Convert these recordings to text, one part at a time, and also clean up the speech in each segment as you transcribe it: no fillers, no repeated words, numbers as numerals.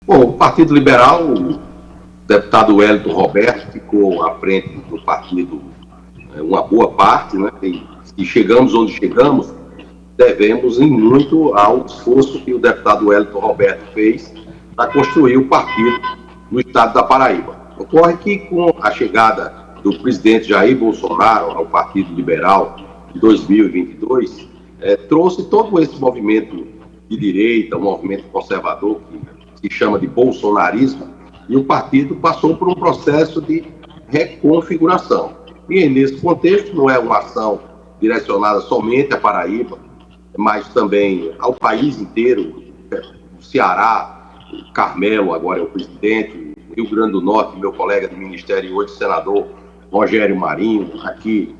Bom, o Partido Liberal, o deputado Wellington Roberto ficou à frente do partido uma boa parte, né? E chegamos onde chegamos, devemos em muito ao esforço que o deputado Wellington Roberto fez para construir o partido no estado da Paraíba. Ocorre que com a chegada do presidente Jair Bolsonaro ao Partido Liberal em 2022, trouxe todo esse movimento de direita, um movimento conservador que se chama de bolsonarismo, e o partido passou por um processo de reconfiguração. E nesse contexto não é uma ação direcionada somente à Paraíba, mas também ao país inteiro. O Ceará, o Carmelo agora é o presidente, o Rio Grande do Norte, meu colega do Ministério e hoje senador Rogério Marinho, aqui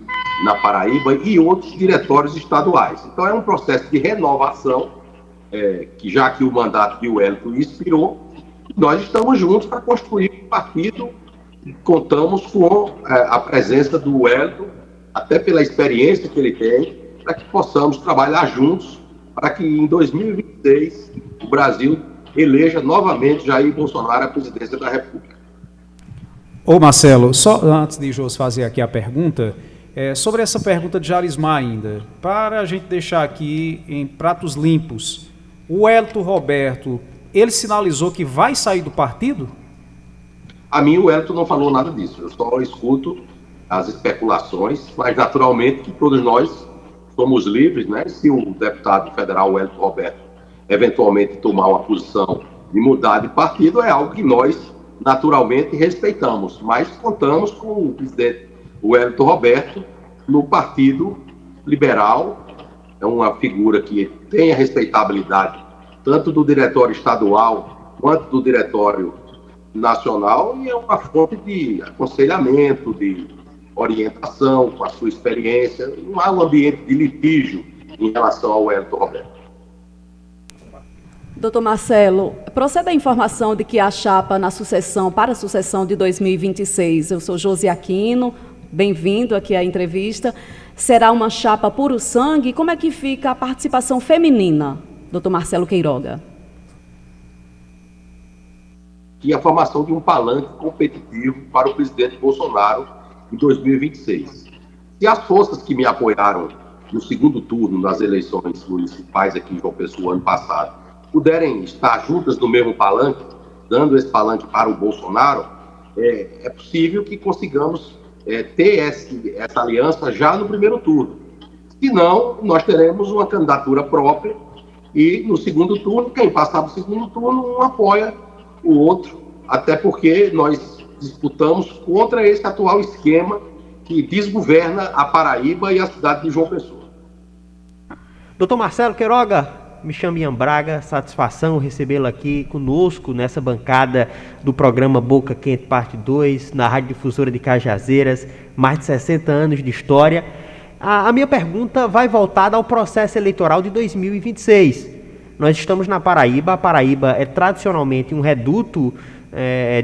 na Paraíba, e outros diretórios estaduais. Então é um processo de renovação, que já que o mandato de Wellington expirou, nós estamos juntos para construir um partido. Contamos com a presença do Wellington, até pela experiência que ele tem, para que possamos trabalhar juntos para que em 2026 o Brasil eleja novamente Jair Bolsonaro à presidência da República. Ô Marcelo, só antes de Jô fazer aqui a pergunta, sobre essa pergunta de Jarismar ainda, para a gente deixar aqui em pratos limpos, o Wellington Roberto, ele sinalizou que vai sair do partido? A mim o Wellington não falou nada disso, eu só escuto as especulações, mas naturalmente que todos nós somos livres, né? Se o deputado federal Wellington Roberto eventualmente tomar uma posição de mudar de partido, é algo que nós naturalmente respeitamos, mas contamos com o presidente Wellington Roberto no Partido Liberal. É uma figura que tem a respeitabilidade tanto do diretório estadual quanto do diretório nacional, e é uma fonte de aconselhamento, de orientação com a sua experiência. Não há um ambiente de litígio em relação ao Wellington Roberto. Doutor Marcelo, procede a informação de que a chapa para a sucessão de 2026, eu sou Josi Aquino, bem-vindo aqui à entrevista, será uma chapa puro sangue? Como é que fica a participação feminina, doutor Marcelo Queiroga? E a formação de um palanque competitivo para o presidente Bolsonaro em 2026. Se as forças que me apoiaram no segundo turno das eleições municipais aqui em João Pessoa ano passado puderem estar juntas no mesmo palanque, dando esse palanque para o Bolsonaro, é possível que consigamos ter essa aliança já no primeiro turno. Se não, nós teremos uma candidatura própria e no segundo turno, quem passar do segundo turno, um apoia o outro, até porque nós disputamos contra esse atual esquema que desgoverna a Paraíba e a cidade de João Pessoa. Doutor Marcelo Queiroga, me chamo Ian Braga, satisfação recebê-lo aqui conosco nessa bancada do programa Boca Quente Parte 2, na Rádio Difusora de Cajazeiras, mais de 60 anos de história. A minha pergunta vai voltada ao processo eleitoral de 2026. Nós estamos na Paraíba, a Paraíba é tradicionalmente um reduto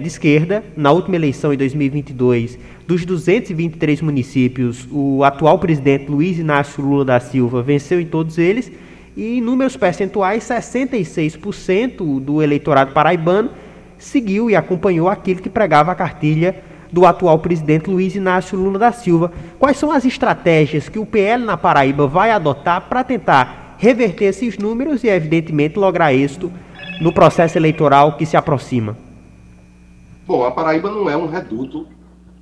de esquerda. Na última eleição, em 2022, dos 223 municípios, o atual presidente Luiz Inácio Lula da Silva venceu em todos eles, e em números percentuais, 66% do eleitorado paraibano seguiu e acompanhou aquele que pregava a cartilha do atual presidente Luiz Inácio Lula da Silva. Quais são as estratégias que o PL na Paraíba vai adotar para tentar reverter esses números e, evidentemente, lograr êxito no processo eleitoral que se aproxima? Bom, a Paraíba não é um reduto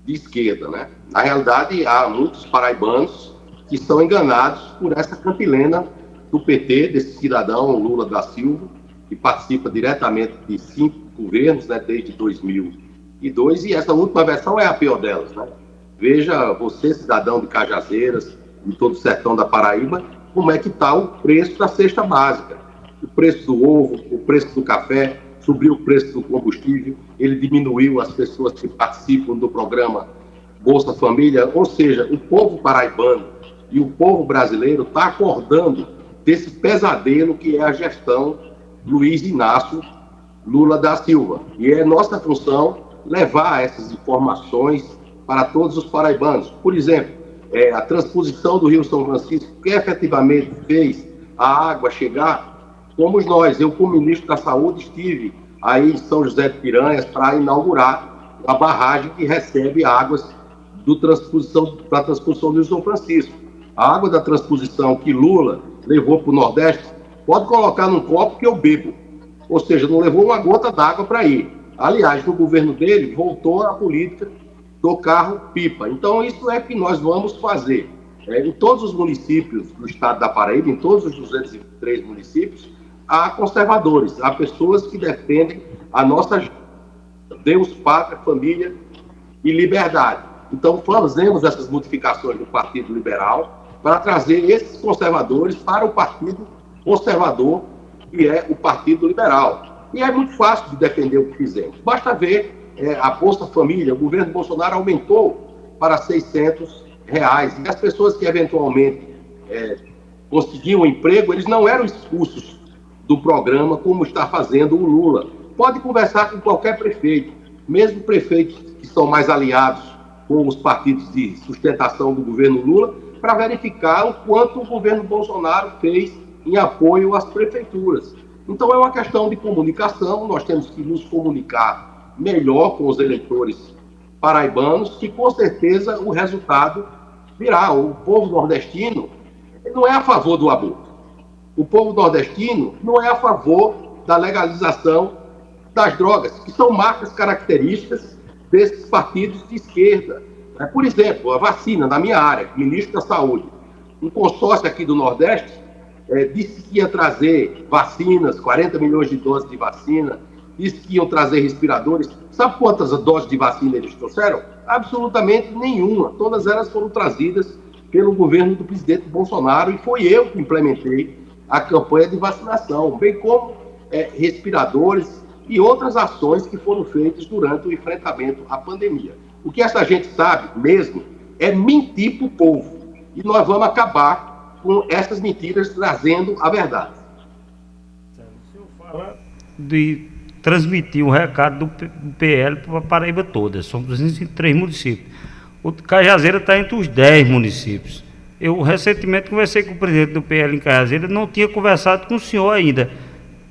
de esquerda, né? Na realidade, há muitos paraibanos que são enganados por essa cantilena do PT, desse cidadão Lula da Silva, que participa diretamente de 5 governos, né, desde 2002, e essa última versão é a pior delas, né? Veja você, cidadão de Cajazeiras, de todo o sertão da Paraíba, como é que está o preço da cesta básica. O preço do ovo, o preço do café, subiu o preço do combustível, ele diminuiu as pessoas que participam do programa Bolsa Família, ou seja, o povo paraibano e o povo brasileiro está acordando desse pesadelo que é a gestão Luiz Inácio Lula da Silva. E é nossa função levar essas informações para todos os paraibanos. Por exemplo, a transposição do Rio São Francisco, que efetivamente fez a água chegar, fomos nós. Eu, como ministro da Saúde, estive aí em São José de Piranhas para inaugurar a barragem que recebe águas da transposição do Rio São Francisco. A água da transposição que Lula levou para o Nordeste, pode colocar num copo que eu bebo. Ou seja, não levou uma gota d'água para ir. Aliás, no governo dele, voltou a política do carro-pipa. Então, isso é que nós vamos fazer. Em todos os municípios do estado da Paraíba, em todos os 203 municípios, há conservadores, há pessoas que defendem a nossa Deus, pátria, família e liberdade. Então, fazemos essas modificações do Partido Liberal para trazer esses conservadores para o Partido Conservador, que é o Partido Liberal. E é muito fácil de defender o que fizemos. Basta ver a Bolsa Família, o governo Bolsonaro aumentou para R$600. E as pessoas que eventualmente conseguiam emprego, eles não eram expulsos do programa como está fazendo o Lula. Pode conversar com qualquer prefeito, mesmo prefeitos que são mais aliados com os partidos de sustentação do governo Lula, para verificar o quanto o governo Bolsonaro fez em apoio às prefeituras. Então é uma questão de comunicação, nós temos que nos comunicar melhor com os eleitores paraibanos, que com certeza o resultado virá. O povo nordestino não é a favor do aborto. O povo nordestino não é a favor da legalização das drogas, que são marcas características desses partidos de esquerda. Por exemplo, a vacina, na minha área, ministro da Saúde, um consórcio aqui do Nordeste disse que ia trazer vacinas, 40 milhões de doses de vacina, disse que iam trazer respiradores. Sabe quantas doses de vacina eles trouxeram? Absolutamente nenhuma. Todas elas foram trazidas pelo governo do presidente Bolsonaro e foi eu que implementei a campanha de vacinação, bem como respiradores e outras ações que foram feitas durante o enfrentamento à pandemia. O que essa gente sabe mesmo é mentir para o povo. E nós vamos acabar com essas mentiras trazendo a verdade. O senhor fala de transmitir um recado do PL para a Paraíba toda. São 203 municípios. O Cajazeira está entre os 10 municípios. Eu recentemente conversei com o presidente do PL em Cajazeira, não tinha conversado com o senhor ainda.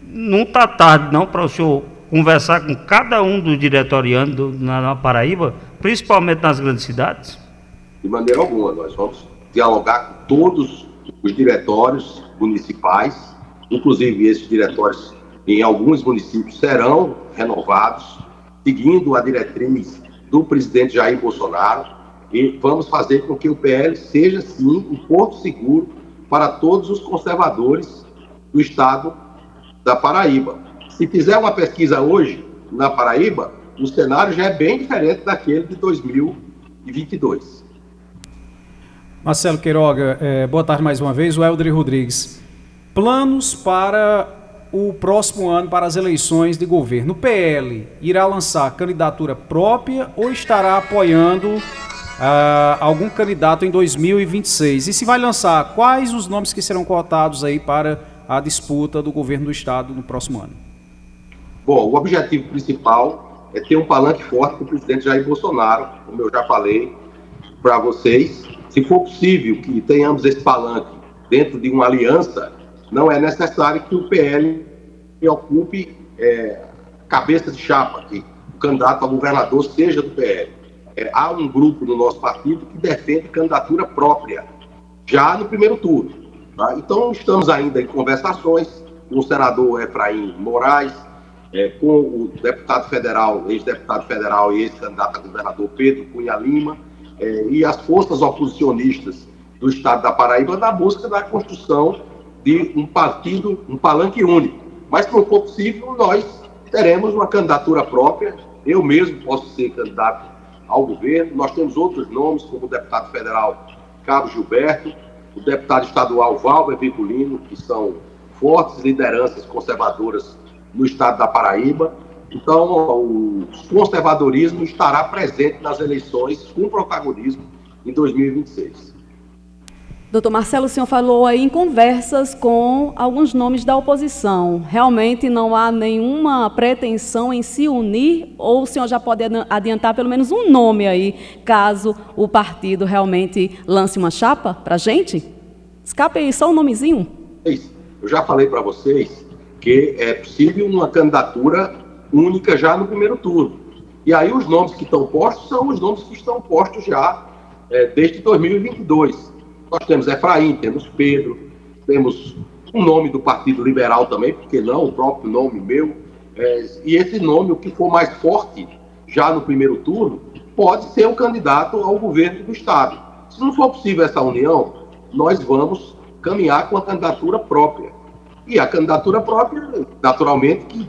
Não está tarde não para o senhor conversar com cada um dos diretorianos na Paraíba, principalmente nas grandes cidades? De maneira alguma, nós vamos dialogar com todos os diretórios municipais, inclusive esses diretórios em alguns municípios serão renovados, seguindo a diretriz do presidente Jair Bolsonaro, e vamos fazer com que o PL seja, sim, um porto seguro para todos os conservadores do estado da Paraíba. Se fizer uma pesquisa hoje na Paraíba, o cenário já é bem diferente daquele de 2022. Marcelo Queiroga, boa tarde mais uma vez. O Helder Rodrigues. Planos para o próximo ano, para as eleições de governo. O PL irá lançar candidatura própria ou estará apoiando algum candidato em 2026? E se vai lançar, quais os nomes que serão cotados aí para a disputa do governo do estado no próximo ano? Bom, o objetivo principal é ter um palanque forte com o presidente Jair Bolsonaro, como eu já falei para vocês. Se for possível que tenhamos esse palanque dentro de uma aliança, não é necessário que o PL ocupe cabeça de chapa, que o candidato a governador seja do PL. Há um grupo no nosso partido que defende candidatura própria, já no primeiro turno. Tá? Então, estamos ainda em conversações com o senador Efraim Moraes, com o deputado federal, ex-deputado federal e ex-candidato a governador Pedro Cunha Lima, e as forças oposicionistas do estado da Paraíba na busca da construção de um partido, um palanque único. Mas, se não for possível, nós teremos uma candidatura própria. Eu mesmo posso ser candidato ao governo. Nós temos outros nomes, como o deputado federal Cabo Gilberto, o deputado estadual Valber Virgulino, que são fortes lideranças conservadoras no estado da Paraíba. Então, o conservadorismo estará presente nas eleições com protagonismo em 2026. Doutor Marcelo, o senhor falou aí em conversas com alguns nomes da oposição. Realmente não há nenhuma pretensão em se unir, ou o senhor já pode adiantar pelo menos um nome aí, caso o partido realmente lance uma chapa para a gente? Escape aí só um nomezinho. Eu já falei para vocês que é possível uma candidatura única já no primeiro turno. E aí os nomes que estão postos são os nomes que estão postos já desde 2022. Nós temos Efraim, temos Pedro, temos um nome do Partido Liberal também, porque não, o próprio nome meu. E esse nome, o que for mais forte já no primeiro turno, pode ser o candidato ao governo do Estado. Se não for possível essa união, nós vamos caminhar com a candidatura própria. E a candidatura própria, naturalmente, que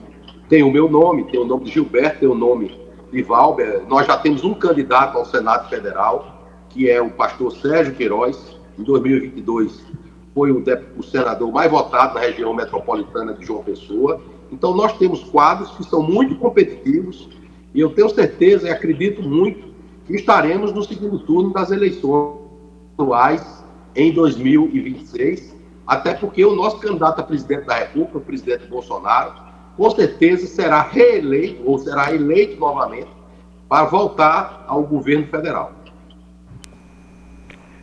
tem o meu nome, tem o nome de Gilberto, tem o nome de Valber. Nós já temos um candidato ao Senado Federal, que é o pastor Sérgio Queiroz. Em 2022, foi o senador mais votado na região metropolitana de João Pessoa. Então, nós temos quadros que são muito competitivos e eu tenho certeza e acredito muito que estaremos no segundo turno das eleições atuais em 2026, até porque o nosso candidato a presidente da República, o presidente Bolsonaro, com certeza será reeleito ou será eleito novamente para voltar ao governo federal.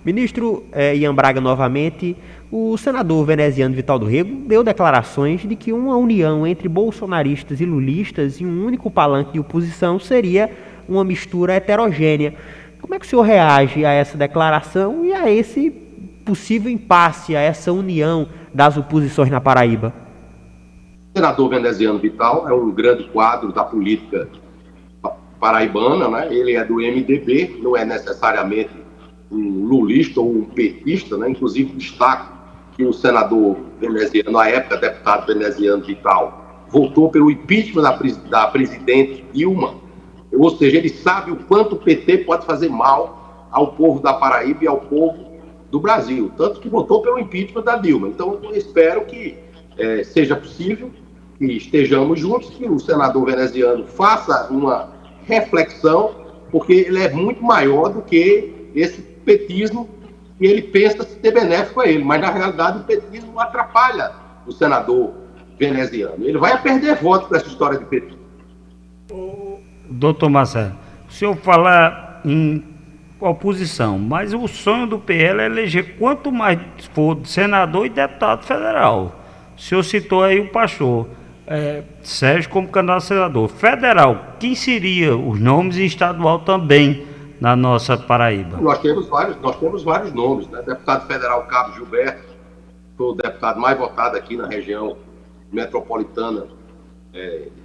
Ministro Ian Braga, novamente, o senador veneziano Vital do Rego deu declarações de que uma união entre bolsonaristas e lulistas em um único palanque de oposição seria uma mistura heterogênea. Como é que o senhor reage a essa declaração e a esse possível impasse, a essa união das oposições na Paraíba? O senador veneziano Vital é um grande quadro da política paraibana, né? Ele é do MDB, não é necessariamente um lulista ou um petista, né? Inclusive destaco que o senador veneziano, na época deputado veneziano Vital, votou pelo impeachment da presidente Dilma, ou seja, ele sabe o quanto o PT pode fazer mal ao povo da Paraíba e ao povo do Brasil, tanto que votou pelo impeachment da Dilma. Então, eu espero que seja possível que estejamos juntos, que o senador veneziano faça uma reflexão, porque ele é muito maior do que esse petismo que ele pensa ser benéfico a ele, mas na realidade o petismo atrapalha o senador veneziano. Ele vai perder votos para essa história de petismo. Doutor Marcelo, o senhor fala em oposição, mas o sonho do PL é eleger quanto mais for senador e deputado federal. O senhor citou aí o pastor Sérgio como candidato a senador federal. Quem seria os nomes e estadual também na nossa Paraíba? Nós temos vários nomes, né? Deputado federal Cabo Gilberto, foi o deputado mais votado aqui na região metropolitana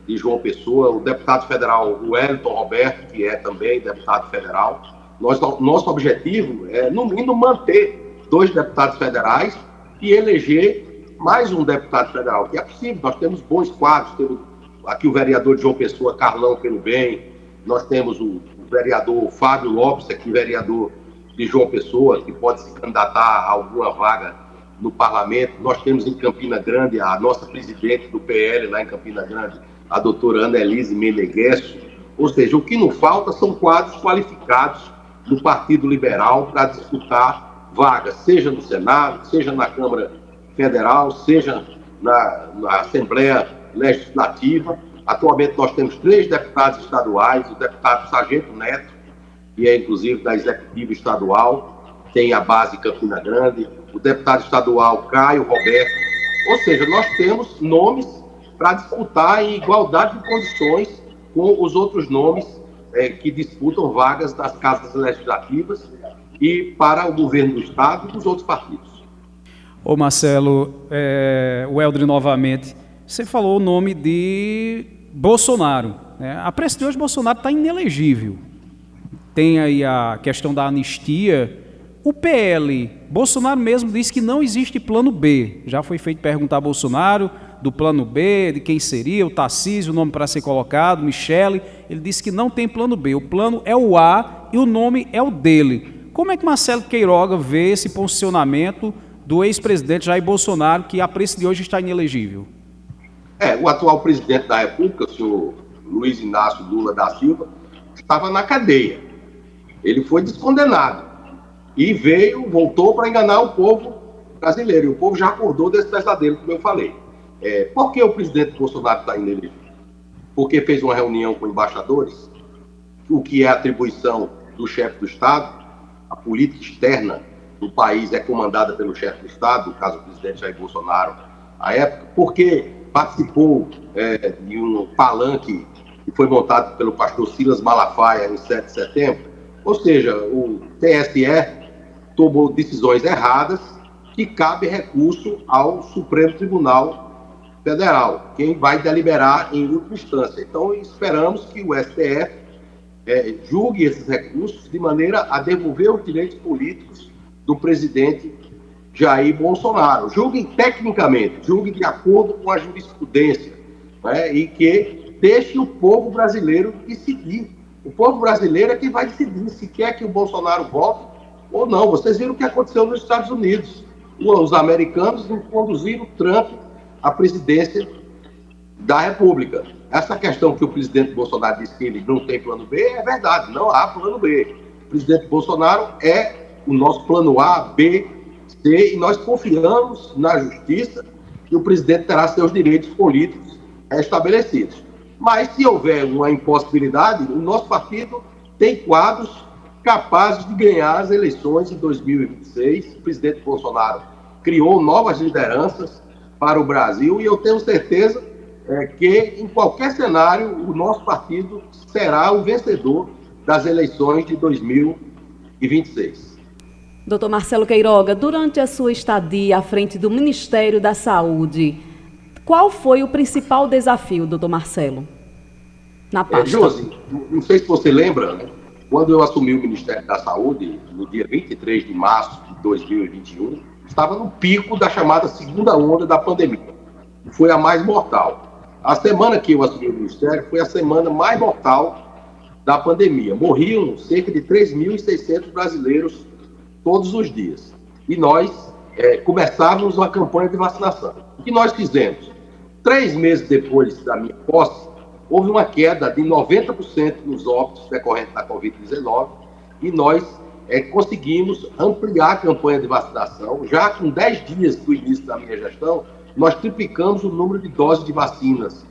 de João Pessoa. O deputado federal Wellington Roberto, que é também deputado federal. Nosso objetivo é, no mínimo, manter 2 deputados federais e eleger mais um deputado federal, que é possível. Nós temos bons quadros, temos aqui o vereador de João Pessoa, Carlão Pelo Bem, nós temos o vereador Fábio Lopes, aqui vereador de João Pessoa, que pode se candidatar a alguma vaga no parlamento. Nós temos em Campina Grande a nossa presidente do PL lá em Campina Grande, a doutora Annelise Meneghessi. Ou seja, o que não falta são quadros qualificados do Partido Liberal para disputar vagas, seja no Senado, seja na Câmara Federal, seja na Assembleia Legislativa. Atualmente nós temos 3 deputados estaduais, o deputado Sargento Neto, que é inclusive da Executiva Estadual, tem a base Campina Grande, o deputado estadual Caio Roberto. Ou seja, nós temos nomes para disputar em igualdade de condições com os outros nomes que disputam vagas das casas legislativas e para o governo do Estado e dos outros partidos. Ô Marcelo, o Eldre novamente, você falou o nome de Bolsonaro, né? A preço de hoje, Bolsonaro está inelegível. Tem aí a questão da anistia. O PL, Bolsonaro mesmo disse que não existe plano B. Já foi feito perguntar a Bolsonaro do plano B, de quem seria, o Tarcísio, o nome para ser colocado, Michele. Ele disse que não tem plano B. O plano é o A e o nome é o dele. Como é que Marcelo Queiroga vê esse posicionamento do ex-presidente Jair Bolsonaro, que a preço de hoje está inelegível? O atual presidente da República, o senhor Luiz Inácio Lula da Silva, estava na cadeia. Ele foi descondenado e voltou para enganar o povo brasileiro. E o povo já acordou desse pesadelo, como eu falei. Por que o presidente Bolsonaro está inelegível? Porque fez uma reunião com embaixadores, o que é atribuição do chefe do Estado. A política externa do país é comandada pelo chefe do Estado, no caso o presidente Jair Bolsonaro, à época, porque participou de um palanque que foi montado pelo pastor Silas Malafaia em 7 de setembro. Ou seja, o TSE tomou decisões erradas que cabe recurso ao Supremo Tribunal Federal, quem vai deliberar em última instância. Então, esperamos que o STF julgue esses recursos de maneira a devolver os direitos políticos do presidente Jair Bolsonaro. Julgue tecnicamente, julgue de acordo com a jurisprudência, né, e que deixe o povo brasileiro decidir. O povo brasileiro é que vai decidir se quer que o Bolsonaro volte ou não. Vocês viram o que aconteceu nos Estados Unidos. Os americanos conduziram Trump à presidência da República. Essa questão que o presidente Bolsonaro disse que ele não tem plano B, é verdade, não há plano B. O presidente Bolsonaro é o nosso plano A, B, C, e nós confiamos na justiça que o presidente terá seus direitos políticos estabelecidos. Mas, se houver uma impossibilidade, o nosso partido tem quadros capazes de ganhar as eleições em 2026. O presidente Bolsonaro criou novas lideranças para o Brasil e eu tenho certeza que, em qualquer cenário, o nosso partido será o vencedor das eleições de 2026. Doutor Marcelo Queiroga, durante a sua estadia à frente do Ministério da Saúde, qual foi o principal desafio, doutor Marcelo, na pasta? Josi, não sei se você lembra, né? Quando eu assumi o Ministério da Saúde, no dia 23 de março de 2021, estava no pico da chamada segunda onda da pandemia. Foi a mais mortal. A semana que eu assumi o Ministério foi a semana mais mortal da pandemia. Morriam cerca de 3.600 brasileiros todos os dias. E nós começávamos uma campanha de vacinação. O que nós fizemos? 3 meses depois da minha posse, houve uma queda de 90% nos óbitos decorrentes da Covid-19 e nós conseguimos ampliar a campanha de vacinação. Já com 10 dias do início da minha gestão, nós triplicamos o número de doses de vacinas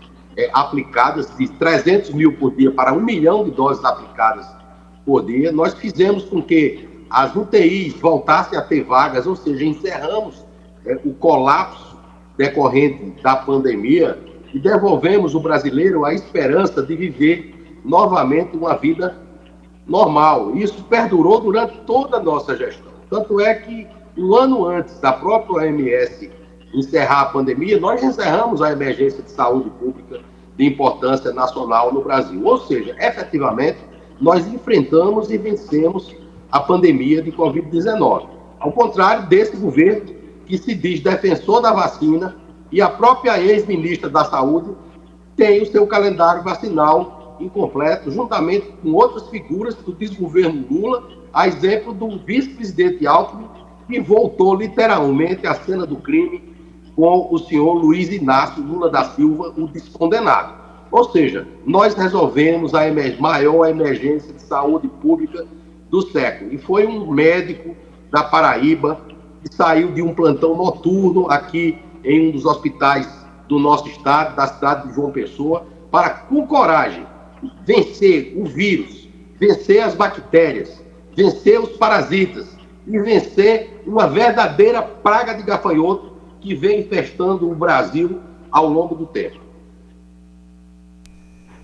aplicadas, de 300 mil por dia para 1 milhão de doses aplicadas por dia. Nós fizemos com que as UTIs voltassem a ter vagas, ou seja, encerramos o colapso decorrente da pandemia e devolvemos o brasileiro a esperança de viver novamente uma vida normal. Isso perdurou durante toda a nossa gestão. Tanto é que, um ano antes da própria OMS encerrar a pandemia, nós encerramos a emergência de saúde pública de importância nacional no Brasil. Ou seja, efetivamente, nós enfrentamos e vencemos a pandemia de Covid-19. Ao contrário desse governo que se diz defensor da vacina e a própria ex-ministra da Saúde tem o seu calendário vacinal incompleto, juntamente com outras figuras do desgoverno Lula, a exemplo do vice-presidente Alckmin, que voltou literalmente à cena do crime com o senhor Luiz Inácio Lula da Silva, o descondenado. Ou seja, nós resolvemos a maior emergência de saúde pública do século. E foi um médico da Paraíba que saiu de um plantão noturno aqui em um dos hospitais do nosso estado, da cidade de João Pessoa, para, com coragem, vencer o vírus, vencer as bactérias, vencer os parasitas e vencer uma verdadeira praga de gafanhoto que vem infestando o Brasil ao longo do tempo.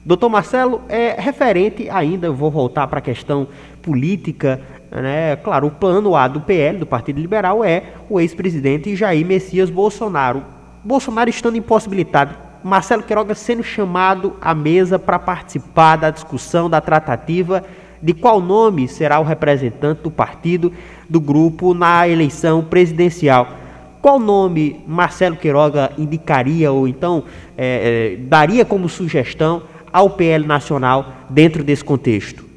Doutor Marcelo, referente ainda, vou voltar para a questão política, né? Claro, o plano A do PL, do Partido Liberal, é o ex-presidente Jair Messias Bolsonaro. Bolsonaro estando impossibilitado, Marcelo Queiroga sendo chamado à mesa para participar da discussão, da tratativa de qual nome será o representante do partido, do grupo, na eleição presidencial. Qual nome Marcelo Queiroga indicaria ou então daria como sugestão ao PL Nacional dentro desse contexto?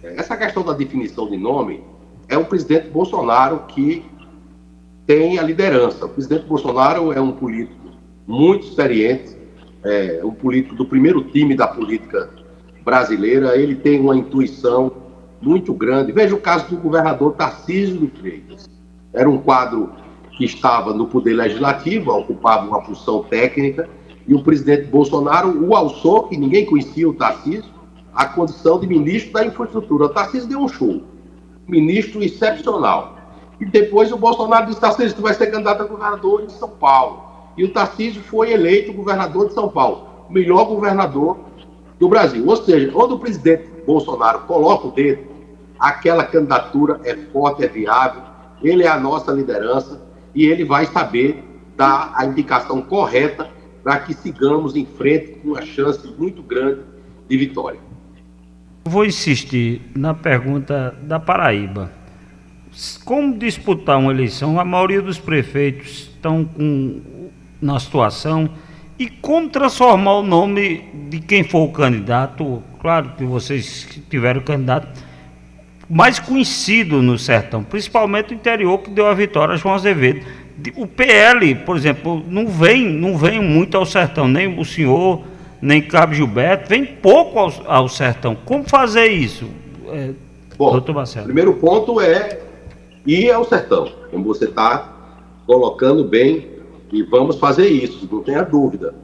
Essa questão da definição de nome é o presidente Bolsonaro que tem a liderança. O presidente Bolsonaro é um político muito experiente, um político do primeiro time da política brasileira. Ele tem uma intuição muito grande. Veja o caso do governador Tarcísio de Freitas. Era um quadro que estava no Poder Legislativo, ocupava uma função técnica, e o presidente Bolsonaro o alçou, que ninguém conhecia o Tarcísio, a condição de ministro da Infraestrutura. O Tarcísio deu um show, ministro excepcional. E depois o Bolsonaro disse: Tarcísio, tu vai ser candidato a governador em São Paulo. e o Tarcísio foi eleito governador de São Paulo, o melhor governador do Brasil. Ou seja, quando o presidente Bolsonaro coloca o dedo, aquela candidatura é forte, é viável, ele é a nossa liderança e ele vai saber dar a indicação correta para que sigamos em frente com uma chance muito grande de vitória. Vou insistir na pergunta da Paraíba. Como disputar uma eleição? A maioria dos prefeitos estão na situação. E como transformar o nome de quem for o candidato? Claro que vocês tiveram o candidato mais conhecido no sertão, principalmente o interior, que deu a vitória a João Azevedo. O PL, por exemplo, não vem muito ao sertão, nem o senhor, nem Cabo Gilberto, vem pouco ao sertão. Como fazer isso, Bom, doutor Marcelo? O primeiro ponto é ir ao sertão, como você está colocando bem, e vamos fazer isso, não tenha dúvida.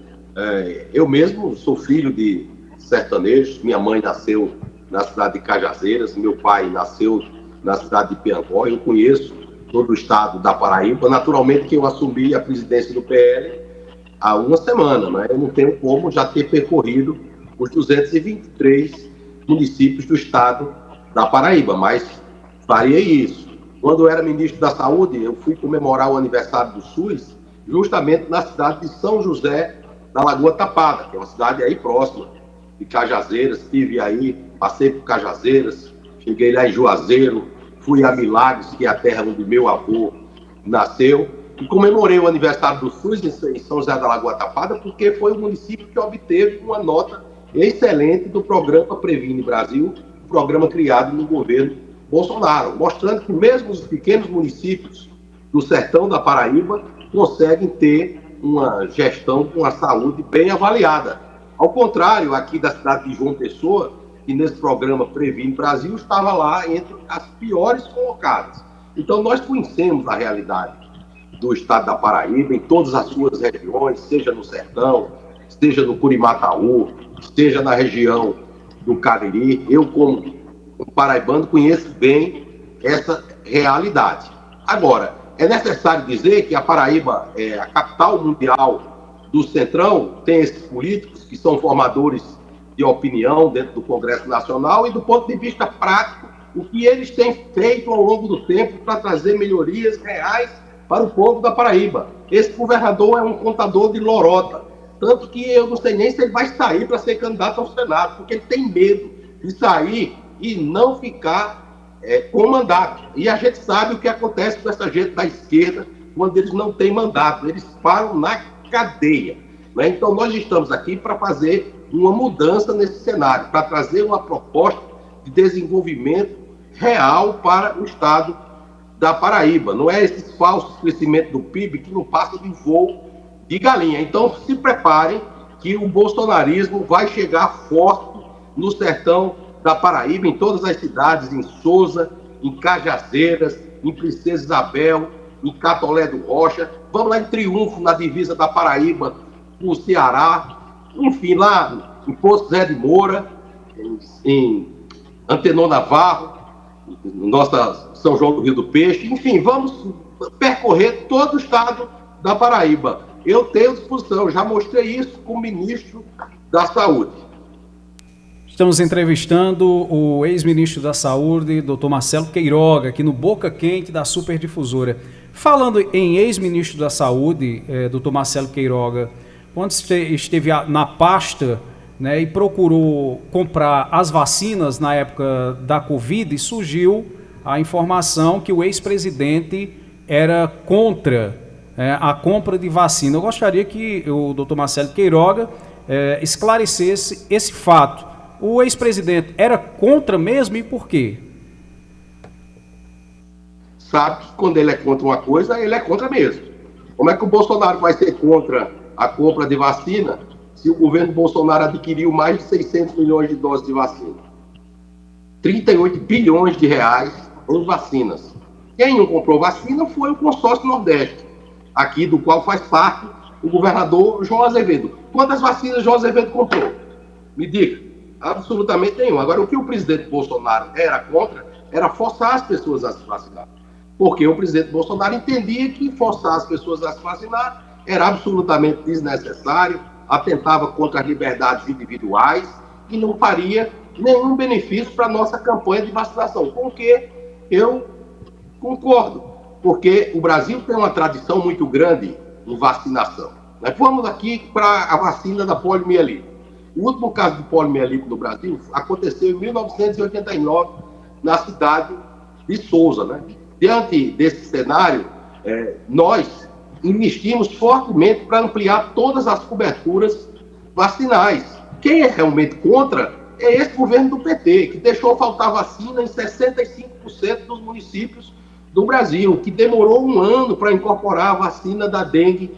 Eu mesmo sou filho de sertanejos, minha mãe nasceu na cidade de Cajazeiras, meu pai nasceu na cidade de Piangó, eu conheço todo o estado da Paraíba. Naturalmente que eu assumi a presidência do PL há uma semana, né? Eu não tenho como já ter percorrido os 223 municípios do estado da Paraíba, mas farei isso. Quando eu era ministro da Saúde, eu fui comemorar o aniversário do SUS justamente na cidade de São José da Lagoa Tapada, que é uma cidade aí próxima de Cajazeiras. Estive aí, passei por Cajazeiras, cheguei lá em Juazeiro, fui a Milagres, que é a terra onde meu avô nasceu, e comemorei o aniversário do SUS em São José da Lagoa Tapada, porque foi o município que obteve uma nota excelente do programa Previne Brasil, um programa criado no governo Bolsonaro, mostrando que mesmo os pequenos municípios do sertão da Paraíba conseguem ter uma gestão com a saúde bem avaliada. Ao contrário, aqui da cidade de João Pessoa, que nesse programa Previne Brasil estava lá entre as piores colocadas. Então, nós conhecemos a realidade do estado da Paraíba, em todas as suas regiões, seja no sertão, seja no Curimataú, seja na região do Cariri. Eu, como um paraibano, conheço bem essa realidade. Agora, é necessário dizer que a Paraíba é a capital mundial do Centrão, tem esses políticos que são formadores de opinião dentro do Congresso Nacional, e do ponto de vista prático, o que eles têm feito ao longo do tempo para trazer melhorias reais para o povo da Paraíba. Esse governador é um contador de lorota, tanto que eu não sei nem se ele vai sair para ser candidato ao Senado, porque ele tem medo de sair e não ficar com mandato. E a gente sabe o que acontece com essa gente da esquerda quando eles não têm mandato, eles param na cadeia, né? Então nós estamos aqui para fazer uma mudança nesse cenário, para trazer uma proposta de desenvolvimento real para o estado da Paraíba. Não é esse falso crescimento do PIB que não passa de voo de galinha. Então se preparem que o bolsonarismo vai chegar forte no sertão da Paraíba, em todas as cidades, em Sousa, em Cajazeiras, em Princesa Isabel, em Catolé do Rocha. Vamos lá em Triunfo, na divisa da Paraíba com o Ceará, enfim, lá em Poço Zé de Moura, em Antenor Navarro, nossa São João do Rio do Peixe. Enfim, vamos percorrer todo o estado da Paraíba. Eu tenho disposição, eu já mostrei isso com o ministro da Saúde. Estamos entrevistando o ex-ministro da Saúde, doutor Marcelo Queiroga, aqui no Boca Quente da Superdifusora. Falando em ex-ministro da Saúde, doutor Marcelo Queiroga, quando esteve na pasta, né, e procurou comprar as vacinas na época da Covid, surgiu a informação que o ex-presidente era contra a compra de vacina. Eu gostaria que o doutor Marcelo Queiroga esclarecesse esse fato. O ex-presidente era contra mesmo e por quê? Sabe que quando ele é contra uma coisa, ele é contra mesmo. Como é que o Bolsonaro vai ser contra a compra de vacina se o governo Bolsonaro adquiriu mais de 600 milhões de doses de vacina? 38 bilhões de reais em vacinas. Quem não comprou vacina foi o consórcio Nordeste, aqui do qual faz parte o governador João Azevedo. Quantas vacinas João Azevedo comprou? Me diga. Absolutamente nenhum. Agora, o que o presidente Bolsonaro era contra era forçar as pessoas a se vacinar. Porque o presidente Bolsonaro entendia que forçar as pessoas a se vacinar era absolutamente desnecessário, atentava contra as liberdades individuais e não faria nenhum benefício para a nossa campanha de vacinação, com o que eu concordo, porque o Brasil tem uma tradição muito grande em vacinação. Nós vamos aqui para a vacina da poliomielite. O último caso de poliomielite no Brasil aconteceu em 1989, na cidade de Souza, né? Diante desse cenário, nós investimos fortemente para ampliar todas as coberturas vacinais. Quem é realmente contra é esse governo do PT, que deixou faltar vacina em 65% dos municípios do Brasil, que demorou um ano para incorporar a vacina da dengue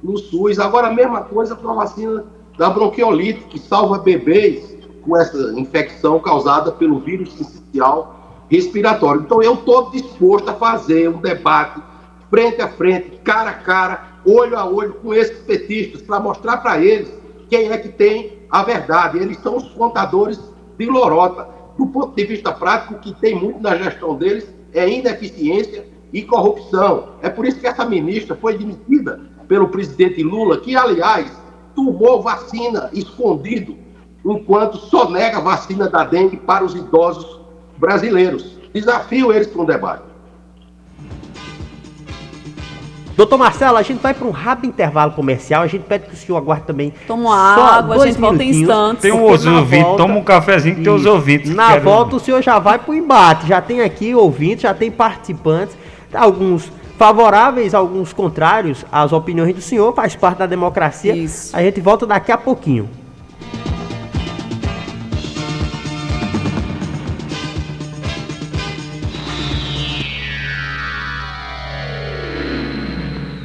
no SUS. Agora, a mesma coisa com a vacina da bronquiolite, que salva bebês com essa infecção causada pelo vírus sincicial respiratório. Então, eu estou disposto a fazer um debate frente a frente, cara a cara, olho a olho com esses petistas, para mostrar para eles quem é que tem a verdade. Eles são os contadores de lorota. Do ponto de vista prático, o que tem muito na gestão deles é ineficiência e corrupção. É por isso que essa ministra foi demitida pelo presidente Lula, que, aliás, tomou vacina escondido, enquanto só nega vacina da dengue para os idosos brasileiros. Desafio eles para um debate. Doutor Marcelo, a gente vai para um rápido intervalo comercial. A gente pede que o senhor aguarde também. Toma uma água, a gente volta em instantes. Tem os ouvintes, toma um cafezinho que tem os ouvintes. Na volta o senhor já vai para o embate. Já tem aqui ouvintes, já tem participantes, alguns favoráveis, alguns contrários às opiniões do senhor, faz parte da democracia. Isso. A gente volta daqui a pouquinho.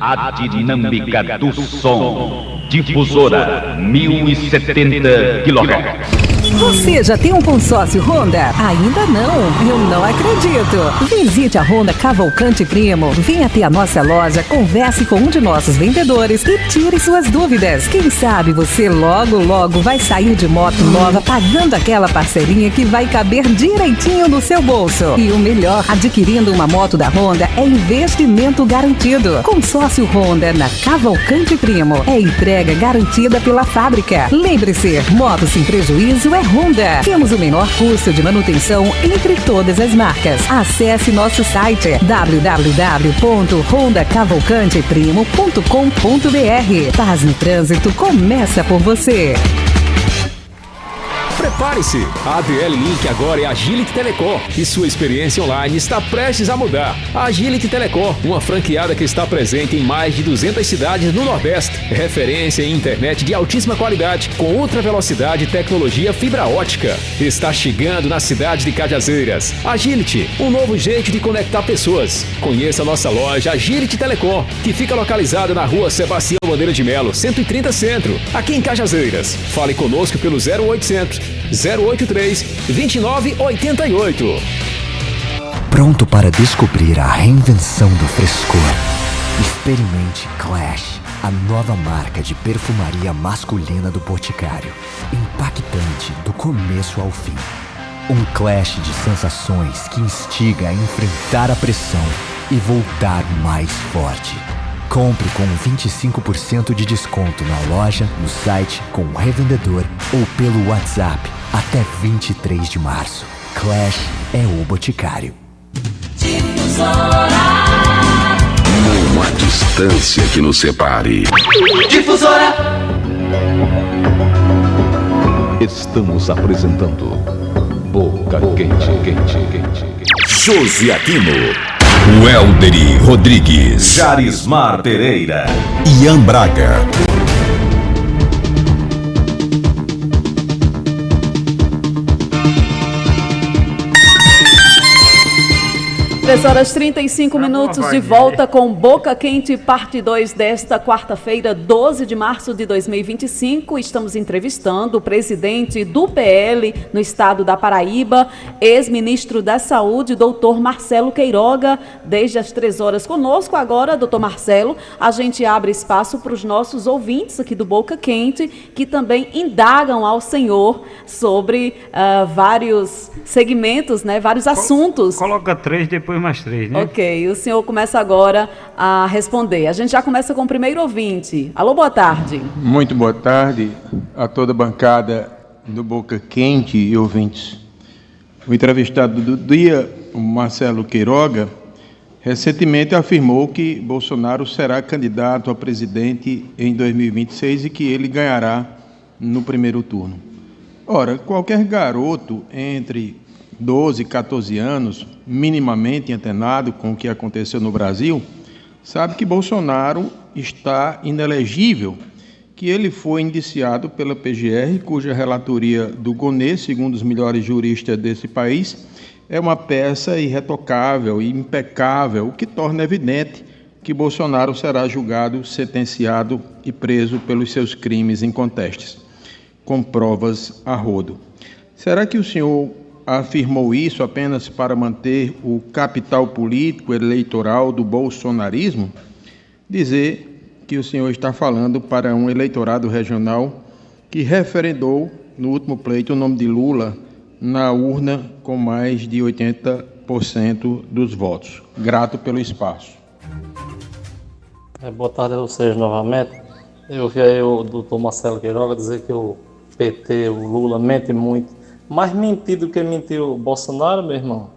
A dinâmica do som. Difusora 1070 kHz. Você já tem um consórcio Honda? Ainda não? Eu não acredito. Visite a Honda Cavalcante Primo. Venha até a nossa loja, converse com um de nossos vendedores e tire suas dúvidas. Quem sabe você logo vai sair de moto nova pagando aquela parcelinha que vai caber direitinho no seu bolso. E o melhor, adquirindo uma moto da Honda é investimento garantido. Consórcio Honda na Cavalcante Primo. É entrega garantida pela fábrica. Lembre-se, moto sem prejuízo é Honda. Temos o menor custo de manutenção entre todas as marcas. Acesse nosso site www.hondacavalcanteprimo.com.br. Paz no trânsito começa por você. Prepare-se! A ADL Link agora é Agility Telecom e sua experiência online está prestes a mudar. A Agility Telecom, uma franqueada que está presente em mais de 200 cidades no Nordeste. Referência em internet de altíssima qualidade, com ultra velocidade e tecnologia fibra ótica. Está chegando na cidade de Cajazeiras. Agility, um novo jeito de conectar pessoas. Conheça a nossa loja Agility Telecom, que fica localizada na rua Sebastião Bandeira de Melo, 130 Centro, aqui em Cajazeiras. Fale conosco pelo 0800 083 2988. Pronto para descobrir a reinvenção do frescor? Experimente Clash, a nova marca de perfumaria masculina do Boticário. Impactante do começo ao fim. Um clash de sensações que instiga a enfrentar a pressão e voltar mais forte. Compre com 25% de desconto na loja, no site, com o revendedor ou pelo WhatsApp até 23 de março. Clash é o Boticário. Não há distância que nos separe. Difusora. Estamos apresentando Boca Quente. Josi Aquino, Weldery Rodrigues, Jarismar Pereira, Ian Braga. 3h35 de volta com Boca Quente, parte 2 desta quarta-feira, 12 de março de 2025. Estamos entrevistando o presidente do PL no estado da Paraíba, ex-ministro da Saúde, doutor Marcelo Queiroga, desde as 3 horas conosco. Agora, doutor Marcelo, a gente abre espaço para os nossos ouvintes aqui do Boca Quente, que também indagam ao senhor sobre vários segmentos, né, vários assuntos. Coloca 3, depois mais 3, né? Ok, o senhor começa agora a responder. A gente já começa com o primeiro ouvinte. Alô, boa tarde. Muito boa tarde a toda a bancada do Boca Quente e ouvintes. O entrevistado do dia, o Marcelo Queiroga, recentemente afirmou que Bolsonaro será candidato a presidente em 2026 e que ele ganhará no primeiro turno. Ora, qualquer garoto entre 12 e 14 anos, minimamente antenado com o que aconteceu no Brasil, sabe que Bolsonaro está inelegível, que ele foi indiciado pela PGR, cuja relatoria do Gonê, segundo os melhores juristas desse país, é uma peça irretocável e impecável, o que torna evidente que Bolsonaro será julgado, sentenciado e preso pelos seus crimes incontestes, com provas a rodo. Será que o senhor afirmou isso apenas para manter o capital político eleitoral do bolsonarismo? Dizer que o senhor está falando para um eleitorado regional que referendou no último pleito o nome de Lula na urna com mais de 80% dos votos. Grato pelo espaço. Boa tarde a vocês novamente. Eu vi aí o doutor Marcelo Queiroga dizer que o PT, o Lula, mente muito. Mais mentir do que mentiu o Bolsonaro, meu irmão.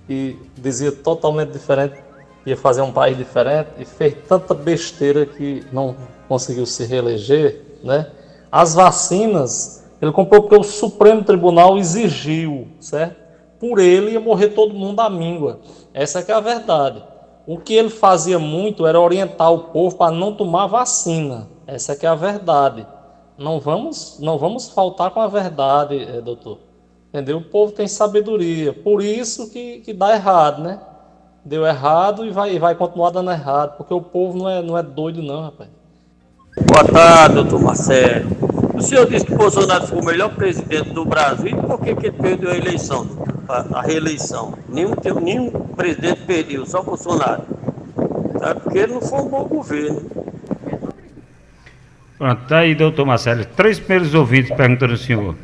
E dizia totalmente diferente, ia fazer um país diferente e fez tanta besteira que não conseguiu se reeleger, né? As vacinas ele comprou porque o Supremo Tribunal exigiu, certo? Por ele ia morrer todo mundo à míngua. Essa que é a verdade. O que ele fazia muito era orientar o povo para não tomar vacina. Essa que é a verdade. Não vamos faltar com a verdade, doutor. Entendeu? O povo tem sabedoria. Por isso que dá errado, né? Deu errado e vai continuar dando errado. Porque o povo não é doido não, rapaz. Boa tarde, doutor Marcelo. O senhor disse que Bolsonaro foi o melhor presidente do Brasil. E por que ele perdeu a eleição, a reeleição? Nenhum presidente perdeu, só Bolsonaro. Sabe? Porque ele não foi um bom governo. Pronto, tá aí, doutor Marcelo. 3 primeiros ouvintes perguntando ao senhor.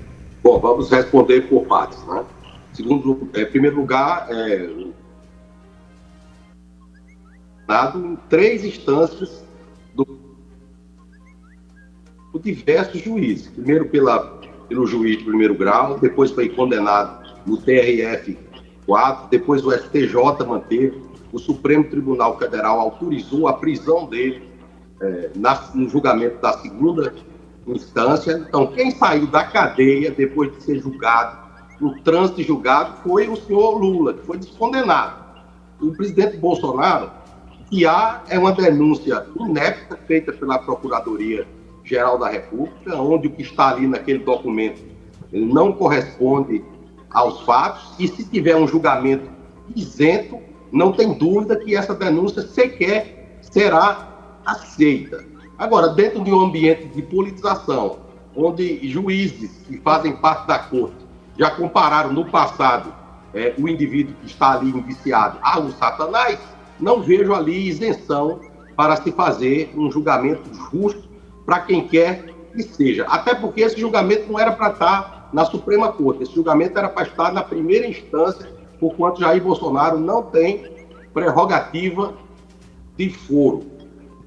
Bom, vamos responder por partes, né? Segundo, em primeiro lugar, dado em 3 instâncias por diversos juízes. Primeiro pelo juiz de primeiro grau, depois foi condenado no TRF-4, depois o STJ manteve, o Supremo Tribunal Federal autorizou a prisão dele no julgamento da segunda instância. Então, quem saiu da cadeia depois de ser julgado, no trânsito de julgado, foi o senhor Lula, que foi descondenado. O presidente Bolsonaro, que é uma denúncia inepta feita pela Procuradoria-Geral da República, onde o que está ali naquele documento ele não corresponde aos fatos, e se tiver um julgamento isento, não tem dúvida que essa denúncia sequer será aceita. Agora, dentro de um ambiente de politização, onde juízes que fazem parte da corte já compararam no passado o indivíduo que está ali indiciado ao Satanás, não vejo ali isenção para se fazer um julgamento justo para quem quer que seja. Até porque esse julgamento não era para estar na Suprema Corte, esse julgamento era para estar na primeira instância, porquanto Jair Bolsonaro não tem prerrogativa de foro.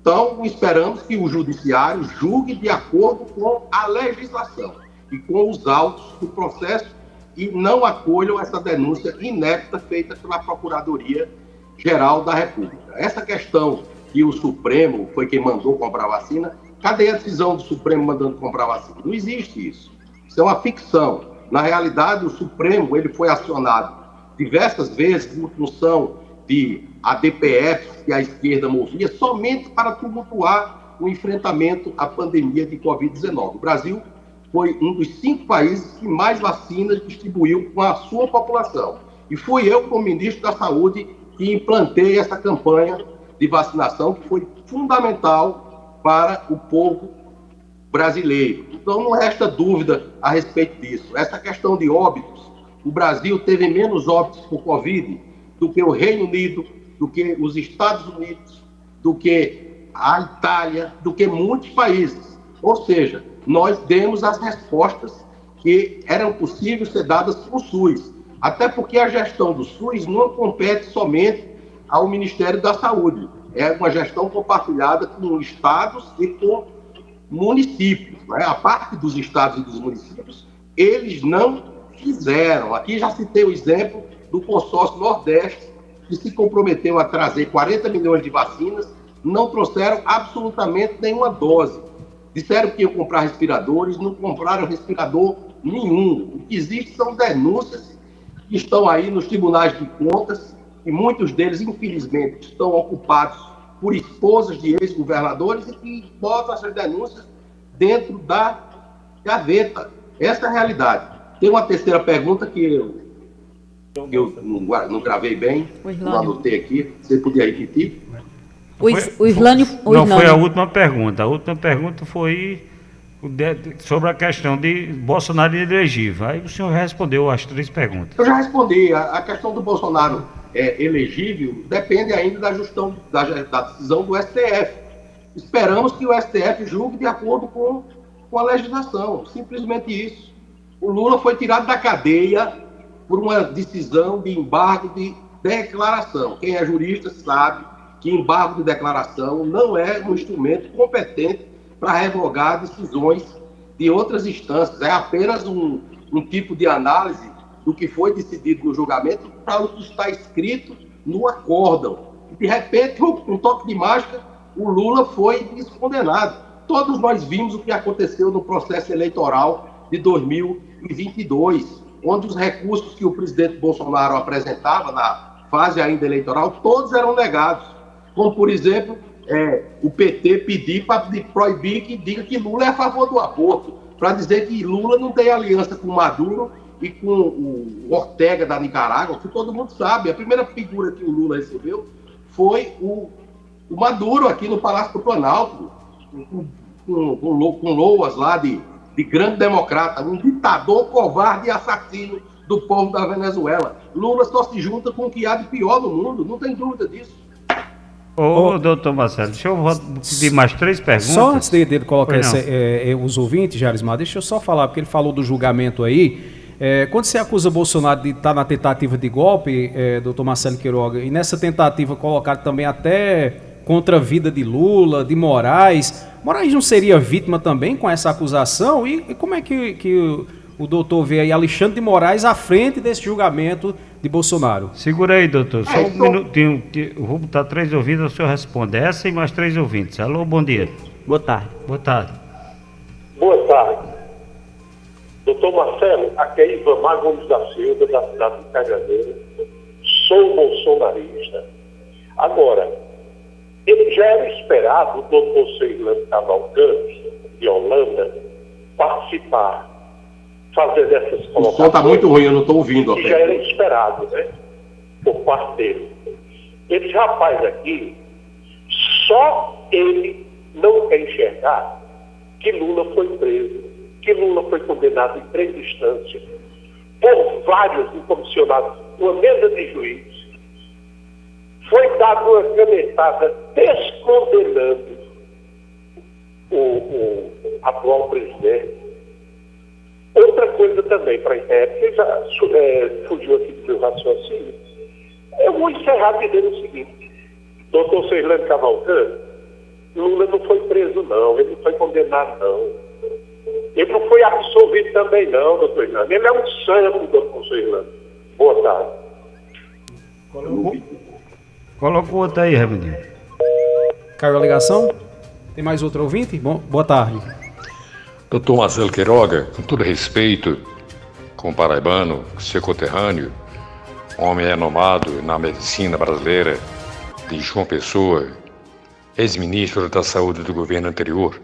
Então, esperamos que o judiciário julgue de acordo com a legislação e com os autos do processo e não acolham essa denúncia inepta feita pela Procuradoria-Geral da República. Essa questão que o Supremo foi quem mandou comprar vacina, cadê a decisão do Supremo mandando comprar vacina? Não existe isso. Isso é uma ficção. Na realidade, o Supremo ele foi acionado diversas vezes em função de ADPF que a esquerda movia somente para tumultuar o enfrentamento à pandemia de Covid-19. O Brasil foi um dos 5 países que mais vacinas distribuiu com a sua população. E fui eu, como ministro da Saúde, que implantei essa campanha de vacinação que foi fundamental para o povo brasileiro. Então não resta dúvida a respeito disso. Essa questão de óbitos, o Brasil teve menos óbitos por Covid do que o Reino Unido, do que os Estados Unidos, do que a Itália, do que muitos países. Ou seja, nós demos as respostas que eram possíveis ser dadas por SUS. Até porque a gestão do SUS não compete somente ao Ministério da Saúde. É uma gestão compartilhada com estados e com municípios. Né? A parte dos estados e dos municípios, eles não fizeram. Aqui já citei o exemplo do consórcio Nordeste, que se comprometeu a trazer 40 milhões de vacinas, não trouxeram absolutamente nenhuma dose. Disseram que iam comprar respiradores, não compraram respirador nenhum. O que existe são denúncias que estão aí nos tribunais de contas, e muitos deles, infelizmente, estão ocupados por esposas de ex-governadores e que botam essas denúncias dentro da gaveta. Essa é a realidade. Tem uma terceira pergunta que eu não gravei bem, não anotei aqui. Você podia repetir? O Islânio... Não, foi a última pergunta. A última pergunta foi sobre a questão de Bolsonaro inelegível. Aí o senhor respondeu as 3 perguntas. Eu já respondi. A questão do Bolsonaro elegível depende ainda da decisão do STF. Esperamos que o STF julgue de acordo com a legislação. Simplesmente isso. O Lula foi tirado da cadeia por uma decisão de embargo de declaração. Quem é jurista sabe que embargo de declaração não é um instrumento competente para revogar decisões de outras instâncias. É apenas um tipo de análise do que foi decidido no julgamento para o que está escrito no acórdão. De repente, um toque de mágica, o Lula foi descondenado. Todos nós vimos o que aconteceu no processo eleitoral de 2022, onde os recursos que o presidente Bolsonaro apresentava na fase ainda eleitoral, todos eram negados. Como, por exemplo, o PT pedir para proibir que diga que Lula é a favor do aborto, para dizer que Lula não tem aliança com Maduro e com o Ortega da Nicarágua, que todo mundo sabe. A primeira figura que o Lula recebeu foi o Maduro aqui no Palácio do Planalto, com loas lá de grande democrata, um ditador covarde e assassino do povo da Venezuela. Lula só se junta com o que há de pior no mundo, não tem dúvida disso. Doutor Marcelo, deixa eu pedir mais 3 perguntas. Só antes dele colocar os ouvintes, Jarismar, deixa eu só falar, porque ele falou do julgamento aí. Quando você acusa Bolsonaro de estar na tentativa de golpe, doutor Marcelo Queiroga, e nessa tentativa colocar também até contra a vida de Lula, de Moraes não seria vítima também com essa acusação? E como é que o doutor vê aí Alexandre de Moraes à frente desse julgamento de Bolsonaro? Segura aí, doutor, só um minutinho, eu vou botar 3 ouvintes, o senhor responde essa e mais 3 ouvintes. Alô, bom dia. Boa tarde. Boa tarde. Boa tarde. Doutor Marcelo, aqui é Ivamar Gomes da Silva, da cidade de Cajazeira. Sou bolsonarista. Agora, ele já era esperado o doutor Ceilânio Cavalcante, de Holanda, participar, fazer dessas colocações. O som está muito ruim, eu não estou ouvindo. Que já era esperado, né? Por parte dele. Esse rapaz aqui, só ele não quer enxergar que Lula foi preso, que Lula foi condenado em 3 instâncias, por vários comissionados, uma mesa de juízes. Foi dada uma canetada descondenando o atual presidente. Outra coisa também, porque já fugiu aqui do meu raciocínio, eu vou encerrar dizendo o seguinte: doutor Ceilânio Cavalcante, Lula não foi preso não, ele não foi condenado não. Ele não foi absolvido também não, doutor Ceilânio. Ele é um santo, doutor Ceilânio. Boa tarde. Coloca o outro aí, Reverendinho. Caiu a ligação? Tem mais outro ouvinte? Boa tarde. Doutor Marcelo Queiroga, com todo respeito, como paraibano, seu conterrâneo, homem renomado na medicina brasileira, de João Pessoa, ex-ministro da Saúde do governo anterior,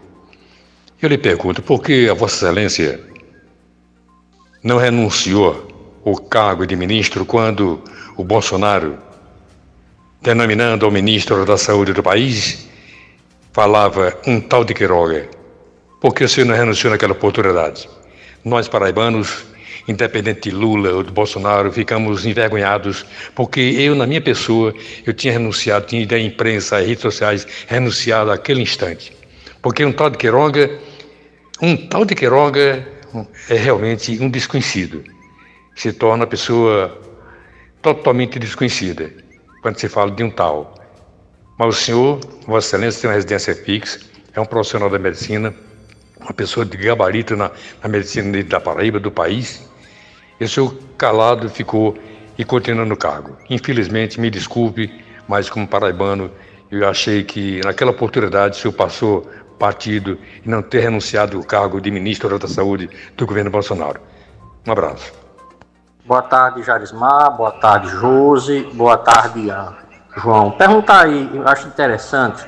eu lhe pergunto, por que a Vossa Excelência não renunciou ao cargo de ministro quando o Bolsonaro, denominando ao ministro da Saúde do país, falava um tal de Queiroga? Por que o senhor não renunciou naquela oportunidade? Nós, paraibanos, independente de Lula ou de Bolsonaro, ficamos envergonhados, porque eu, na minha pessoa, eu tinha renunciado, tinha ido à imprensa, às redes sociais, renunciado àquele instante. Porque um tal de Queiroga é realmente um desconhecido. se torna pessoa totalmente desconhecida quando se fala de um tal. Mas o senhor, Vossa Excelência, tem uma residência fixa, é um profissional da medicina, uma pessoa de gabarito na medicina da Paraíba, do país, e o senhor calado ficou e continua no cargo. Infelizmente, me desculpe, mas como paraibano, eu achei que naquela oportunidade o senhor passou partido e não ter renunciado ao cargo de ministro da Saúde do governo Bolsonaro. Um abraço. Boa tarde, Jarismar. Boa tarde, Josi. Boa tarde, João. Perguntar aí, eu acho interessante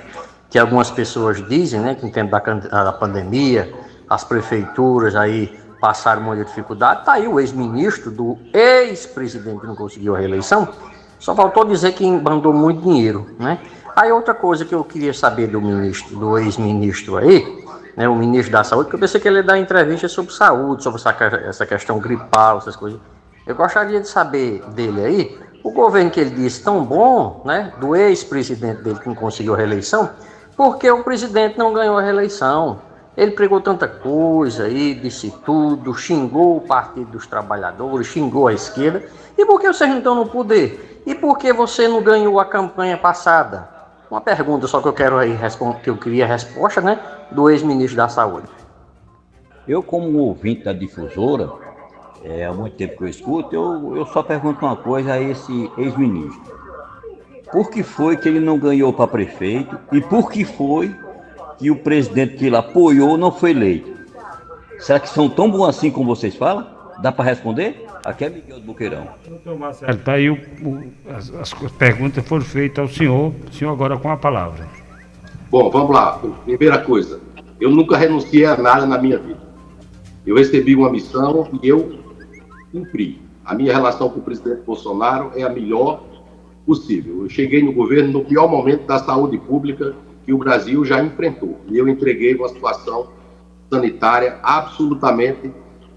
que algumas pessoas dizem, né, que no tempo da pandemia, as prefeituras aí passaram muita dificuldade. Está aí o ex-ministro do ex-presidente que não conseguiu a reeleição. Só faltou dizer que mandou muito dinheiro, né? Aí outra coisa que eu queria saber do ex-ministro aí, né, o ministro da Saúde, que eu pensei que ele ia dar entrevista sobre saúde, sobre essa questão gripal, essas coisas. Eu gostaria de saber dele aí, o governo que ele disse tão bom, né, do ex-presidente dele que não conseguiu a reeleição, porque o presidente não ganhou a reeleição. Ele pregou tanta coisa aí, disse tudo, xingou o Partido dos Trabalhadores, xingou a esquerda. E por que vocês não estão no poder? E por que você não ganhou a campanha passada? Uma pergunta só que eu quero aí que eu queria a resposta, né, do ex-ministro da Saúde. Eu, como ouvinte da difusora, há muito tempo que eu escuto, eu só pergunto uma coisa a esse ex-ministro. Por que foi que ele não ganhou para prefeito e por que foi que o presidente que ele apoiou não foi eleito? Será que são tão bons assim como vocês falam? Dá para responder? Aqui é Miguel do Boqueirão. Doutor Marcelo, tá aí as perguntas foram feitas ao senhor, o senhor agora com a palavra. Bom, vamos lá. Primeira coisa, eu nunca renunciei a nada na minha vida. Eu recebi uma missão e eu cumpri. A minha relação com o presidente Bolsonaro é a melhor possível. Eu cheguei no governo no pior momento da saúde pública que o Brasil já enfrentou. E eu entreguei uma situação sanitária absolutamente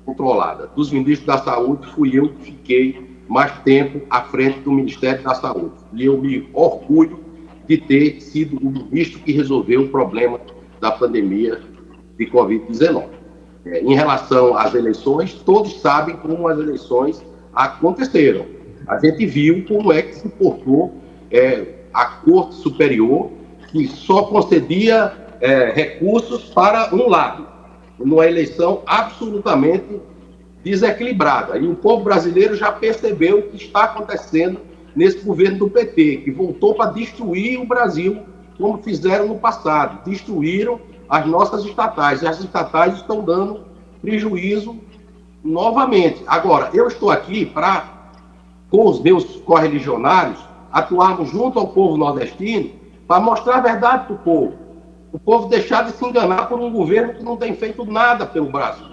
controlada. Dos ministros da Saúde, fui eu que fiquei mais tempo à frente do Ministério da Saúde. E eu me orgulho de ter sido o ministro que resolveu o problema da pandemia de Covid-19. Em relação às eleições, todos sabem como as eleições aconteceram. A gente viu como é que se portou a Corte Superior, que só concedia recursos para um lado, numa eleição absolutamente desequilibrada. E o povo brasileiro já percebeu o que está acontecendo nesse governo do PT, que voltou para destruir o Brasil, como fizeram no passado. Destruíram as nossas estatais, e as estatais estão dando prejuízo novamente. Agora, eu estou aqui para, com os meus correligionários, atuarmos junto ao povo nordestino para mostrar a verdade para o povo. O povo deixar de se enganar por um governo que não tem feito nada pelo Brasil.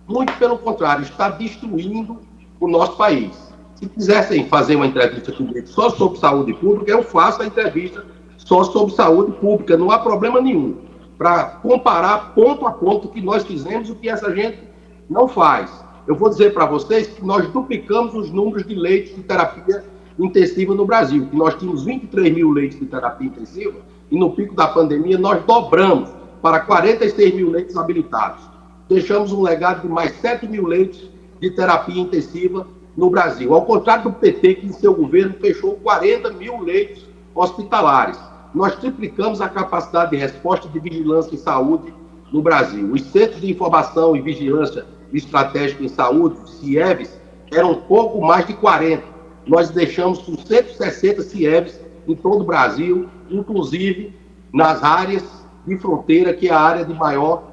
Muito pelo contrário, está destruindo o nosso país. Se quisessem fazer uma entrevista comigo só sobre saúde pública, eu faço a entrevista só sobre saúde pública, não há problema nenhum. Para comparar ponto a ponto o que nós fizemos e o que essa gente não faz. Eu vou dizer para vocês que nós duplicamos os números de leitos de terapia intensiva no Brasil, que nós tínhamos 23 mil leitos de terapia intensiva, e no pico da pandemia nós dobramos para 46 mil leitos habilitados. Deixamos um legado de mais 7 mil leitos de terapia intensiva no Brasil. Ao contrário do PT, que em seu governo fechou 40 mil leitos hospitalares. Nós triplicamos a capacidade de resposta de vigilância em saúde no Brasil. Os Centros de Informação e Vigilância Estratégica em Saúde, CIEVs, eram pouco mais de 40. Nós deixamos com 160 CIEVs em todo o Brasil, inclusive nas áreas de fronteira, que é a área de maior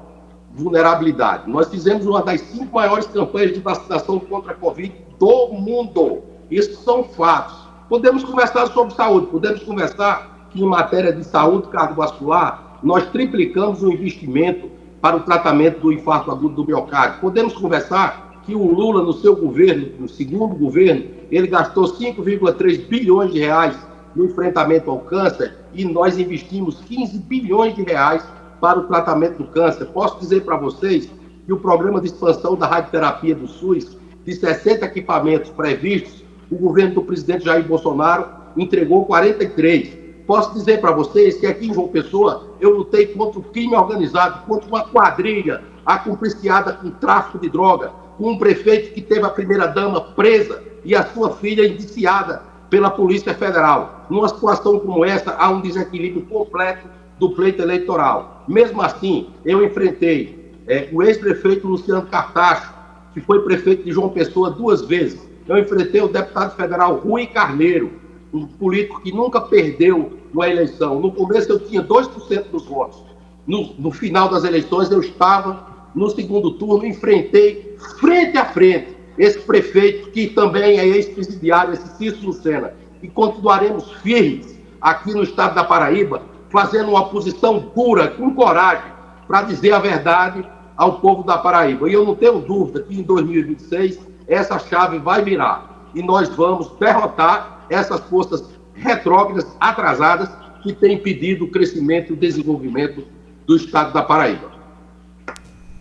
vulnerabilidade. Nós fizemos uma das 5 maiores campanhas de vacinação contra a Covid do mundo. Isso são fatos. Podemos conversar sobre saúde, podemos conversar que em matéria de saúde cardiovascular, nós triplicamos o investimento para o tratamento do infarto agudo do miocárdio. Podemos conversar que o Lula, no seu governo, no segundo governo, ele gastou 5,3 bilhões de reais no enfrentamento ao câncer e nós investimos 15 bilhões de reais para o tratamento do câncer. Posso dizer para vocês que o programa de expansão da radioterapia do SUS, de 60 equipamentos previstos, o governo do presidente Jair Bolsonaro entregou 43. Posso dizer para vocês que aqui em João Pessoa eu lutei contra o crime organizado, contra uma quadrilha acompliciada com tráfico de droga. com um prefeito que teve a primeira-dama presa e a sua filha indiciada pela Polícia Federal. Numa situação como essa, há um desequilíbrio completo do pleito eleitoral. Mesmo assim, eu enfrentei o ex-prefeito Luciano Cartacho, que foi prefeito de João Pessoa 2 vezes. Eu enfrentei o deputado federal Rui Carneiro, um político que nunca perdeu uma eleição. No começo eu tinha 2% dos votos. No final das eleições eu estava no segundo turno, enfrentei frente a frente esse prefeito que também é ex-presidiário, esse Cícero Lucena. E continuaremos firmes aqui no estado da Paraíba, fazendo uma posição dura, com coragem, para dizer a verdade ao povo da Paraíba. E eu não tenho dúvida que em 2026 essa chave vai virar e nós vamos derrotar essas forças retrógradas, atrasadas, que têm impedido o crescimento e o desenvolvimento do estado da Paraíba.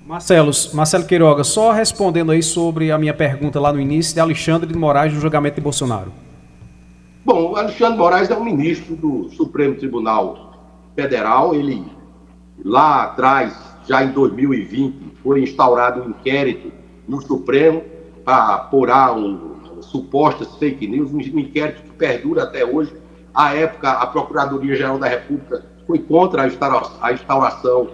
Marcelo Queiroga, só respondendo aí sobre a minha pergunta lá no início de Alexandre de Moraes no julgamento de Bolsonaro. Bom, o Alexandre de Moraes é um ministro do Supremo Tribunal Federal. Ele, lá atrás, já em 2020, foi instaurado um inquérito no Supremo para apurar supostas fake news, um inquérito que perdura até hoje. À época, a Procuradoria-Geral da República foi contra a instauração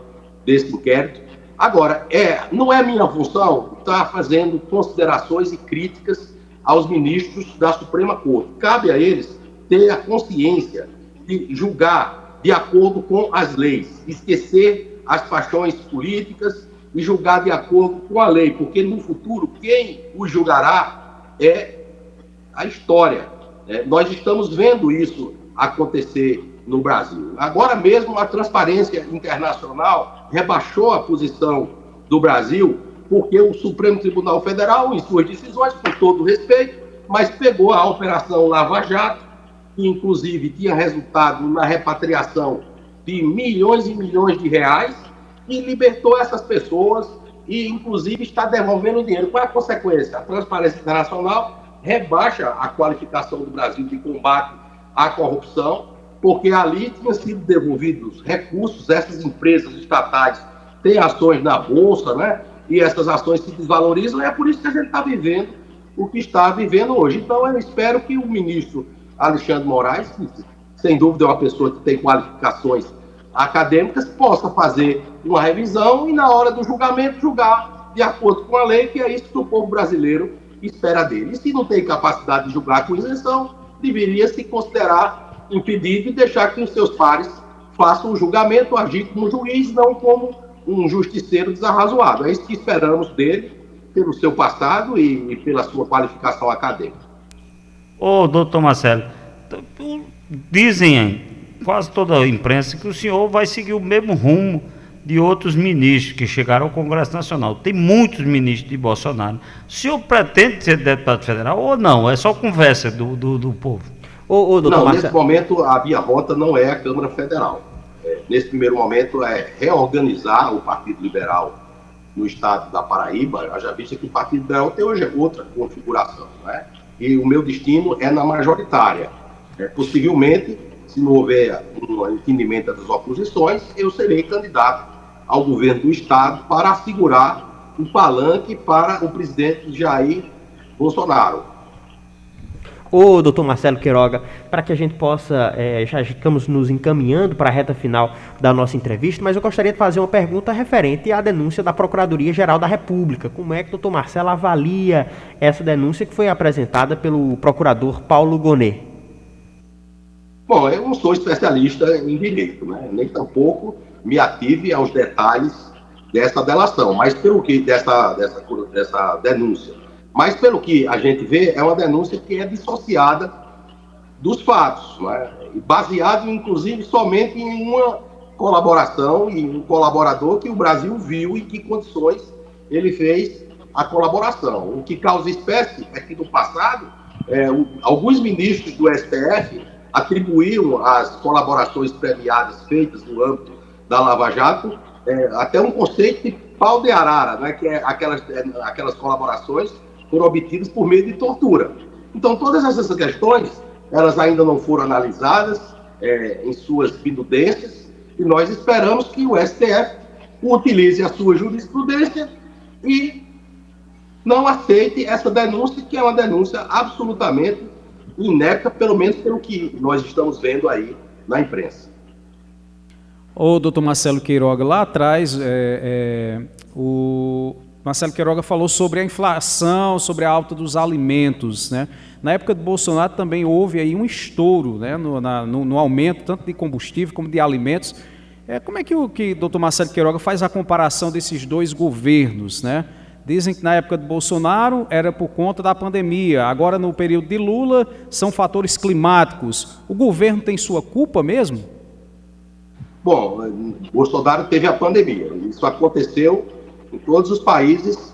desse inquérito. Agora, não é minha função estar fazendo considerações e críticas aos ministros da Suprema Corte. Cabe a eles ter a consciência de julgar de acordo com as leis, esquecer as paixões políticas e julgar de acordo com a lei, porque no futuro quem os julgará é a história. Nós estamos vendo isso acontecer no Brasil. Agora mesmo a Transparência Internacional rebaixou a posição do Brasil porque o Supremo Tribunal Federal, em suas decisões, com todo respeito, mas pegou a Operação Lava Jato, que inclusive tinha resultado na repatriação de milhões e milhões de reais, e libertou essas pessoas e inclusive está devolvendo dinheiro. Qual é a consequência? A Transparência Internacional rebaixa a qualificação do Brasil de combate à corrupção, porque ali tinham sido devolvidos recursos. Essas empresas estatais têm ações na Bolsa, né? E essas ações se desvalorizam, e é por isso que a gente está vivendo o que está vivendo hoje. Então, eu espero que o ministro Alexandre de Moraes, que sem dúvida é uma pessoa que tem qualificações acadêmicas, possa fazer uma revisão e, na hora do julgamento, julgar de acordo com a lei, que é isso que o povo brasileiro espera dele. E se não tem capacidade de julgar com isenção, deveria se considerar impedido e deixar que os seus pares façam o julgamento, agir como juiz, não como um justiceiro desarrazoado. É isso que esperamos dele, pelo seu passado e pela sua qualificação acadêmica. Ô, doutor Marcelo, dizem quase toda a imprensa que o senhor vai seguir o mesmo rumo de outros ministros que chegaram ao Congresso Nacional. Tem muitos ministros de Bolsonaro. O senhor pretende ser deputado federal ou não? É só conversa do povo? Não, nesse momento a minha rota não é a Câmara Federal. Nesse primeiro momento é reorganizar o Partido Liberal no estado da Paraíba. Já visto que o Partido Liberal tem hoje outra configuração, né? E o meu destino é na majoritária. Possivelmente, se não houver um entendimento das oposições, eu serei candidato ao governo do estado para assegurar um palanque para o presidente Jair Bolsonaro. Ô, doutor Marcelo Queiroga, para que a gente possa, já estamos nos encaminhando para a reta final da nossa entrevista, mas eu gostaria de fazer uma pergunta referente à denúncia da Procuradoria-Geral da República. Como é que o doutor Marcelo avalia essa denúncia que foi apresentada pelo procurador Paulo Gonet? Bom, eu não sou especialista em direito, né? Nem tampouco me ative aos detalhes dessa delação, mas pelo que dessa denúncia. Mas, pelo que a gente vê, é uma denúncia que é dissociada dos fatos, né? Baseado, inclusive, somente em uma colaboração e um colaborador que o Brasil viu em que condições ele fez a colaboração. O que causa espécie é que, no passado, alguns ministros do STF atribuíram às colaborações premiadas feitas no âmbito da Lava Jato até um conceito de pau de arara, né? Que é aquelas colaborações foram obtidos por meio de tortura. Então, todas essas questões, elas ainda não foram analisadas em suas minudências, e nós esperamos que o STF utilize a sua jurisprudência e não aceite essa denúncia, que é uma denúncia absolutamente inepta, pelo menos pelo que nós estamos vendo aí na imprensa. O doutor Marcelo Queiroga, lá atrás, o Marcelo Queiroga falou sobre a inflação, sobre a alta dos alimentos, né? Na época do Bolsonaro também houve aí um estouro, né, no aumento tanto de combustível como de alimentos. Como é que o doutor Marcelo Queiroga faz a comparação desses dois governos, né? Dizem que na época do Bolsonaro era por conta da pandemia, agora no período de Lula são fatores climáticos. O governo tem sua culpa mesmo? Bom, Bolsonaro teve a pandemia, isso aconteceu em todos os países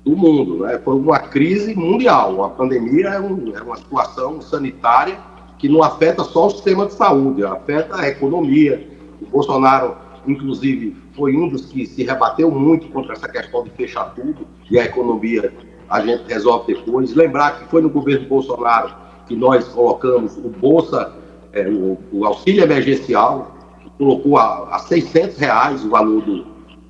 do mundo, né? Foi uma crise mundial. A pandemia é uma situação sanitária que não afeta só o sistema de saúde, afeta a economia. O Bolsonaro, inclusive, foi um dos que se rebateu muito contra essa questão de fechar tudo e a economia a gente resolve depois. Lembrar que foi no governo Bolsonaro que nós colocamos o Bolsa, o auxílio emergencial, que colocou a R$600 o valor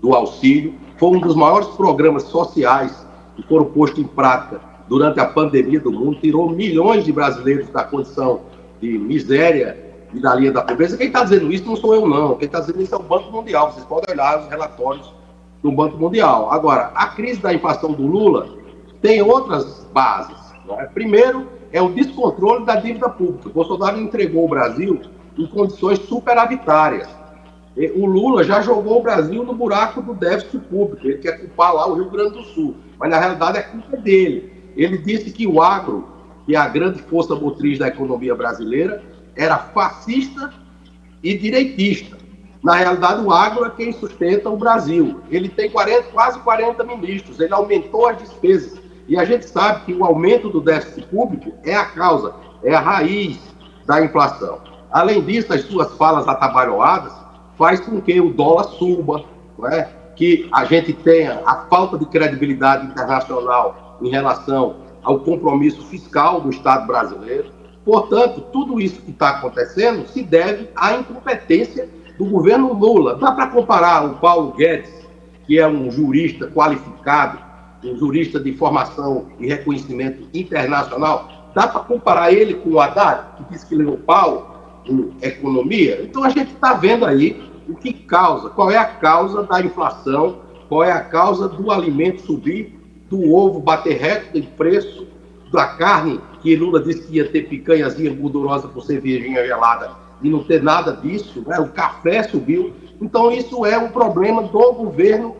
do auxílio. Foi um dos maiores programas sociais que foram postos em prática durante a pandemia do mundo, tirou milhões de brasileiros da condição de miséria e da linha da pobreza. Quem está dizendo isso não sou eu, não. Quem está dizendo isso é o Banco Mundial. Vocês podem olhar os relatórios do Banco Mundial. Agora, a crise da inflação do Lula tem outras bases, né? Primeiro, é o descontrole da dívida pública. O Bolsonaro entregou o Brasil em condições superavitárias. O Lula já jogou o Brasil no buraco do déficit público. Ele quer culpar lá o Rio Grande do Sul. Mas, na realidade, é culpa dele. Ele disse que o agro, que é a grande força motriz da economia brasileira, era fascista e direitista. Na realidade, o agro é quem sustenta o Brasil. Ele tem quase 40 ministros, ele aumentou as despesas. E a gente sabe que o aumento do déficit público é a causa, é a raiz da inflação. Além disso, as suas falas atabalhoadas faz com que o dólar suba, não é? Que a gente tenha a falta de credibilidade internacional em relação ao compromisso fiscal do Estado brasileiro. Portanto, tudo isso que está acontecendo se deve à incompetência do governo Lula. Dá para comparar o Paulo Guedes, que é um jurista qualificado, um jurista de formação e reconhecimento internacional, dá para comparar ele com o Haddad, que disse que levou pau em economia? Então a gente está vendo aí o que causa, qual é a causa da inflação, qual é a causa do alimento subir, do ovo bater recorde de preço, da carne, que Lula disse que ia ter picanhazinha gordurosa por cervejinha gelada, e não ter nada disso, né? O café subiu. Então isso é um problema do governo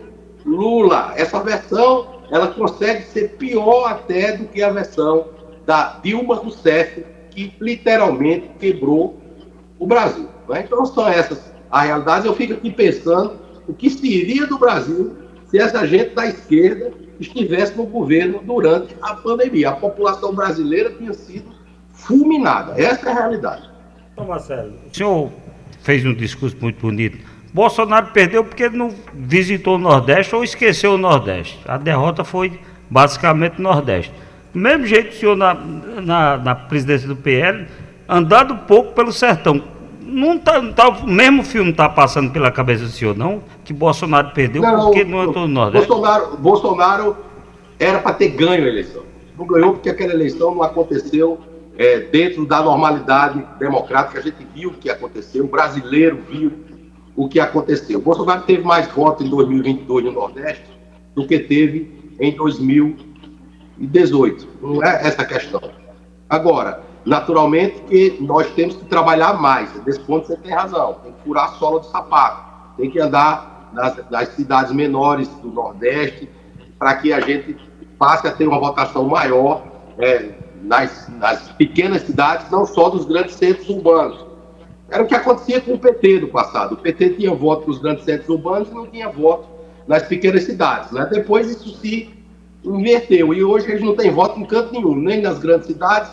Lula. Essa versão, ela consegue ser pior até do que a versão da Dilma Rousseff, que literalmente quebrou o Brasil, né? Então são essas as realidades. Eu fico aqui pensando o que seria do Brasil se essa gente da esquerda estivesse no governo durante a pandemia. A população brasileira tinha sido fulminada. Essa é a realidade. Então, Marcelo, o senhor fez um discurso muito bonito. Bolsonaro perdeu porque ele não visitou o Nordeste ou esqueceu o Nordeste. A derrota foi basicamente no Nordeste. Do mesmo jeito, o senhor na presidência do PL, andando pouco pelo sertão. O mesmo filme está passando pela cabeça do senhor, não? Que Bolsonaro perdeu porque não entrou no Nordeste? Bolsonaro era para ter ganho a eleição. Não ganhou porque aquela eleição não aconteceu dentro da normalidade democrática. A gente viu o que aconteceu, o brasileiro viu o que aconteceu. Bolsonaro teve mais votos em 2022 no Nordeste do que teve em 2018. Não é essa a questão. Agora, naturalmente que nós temos que trabalhar mais. Desse ponto você tem razão. Tem que furar a sola do sapato. Tem que andar nas cidades menores do Nordeste para que a gente passe a ter uma votação maior nas pequenas cidades, não só dos grandes centros urbanos. Era o que acontecia com o PT do passado. O PT tinha voto nos grandes centros urbanos e não tinha voto nas pequenas cidades, né? Depois isso se inverteu e hoje eles não têm voto em canto nenhum, nem nas grandes cidades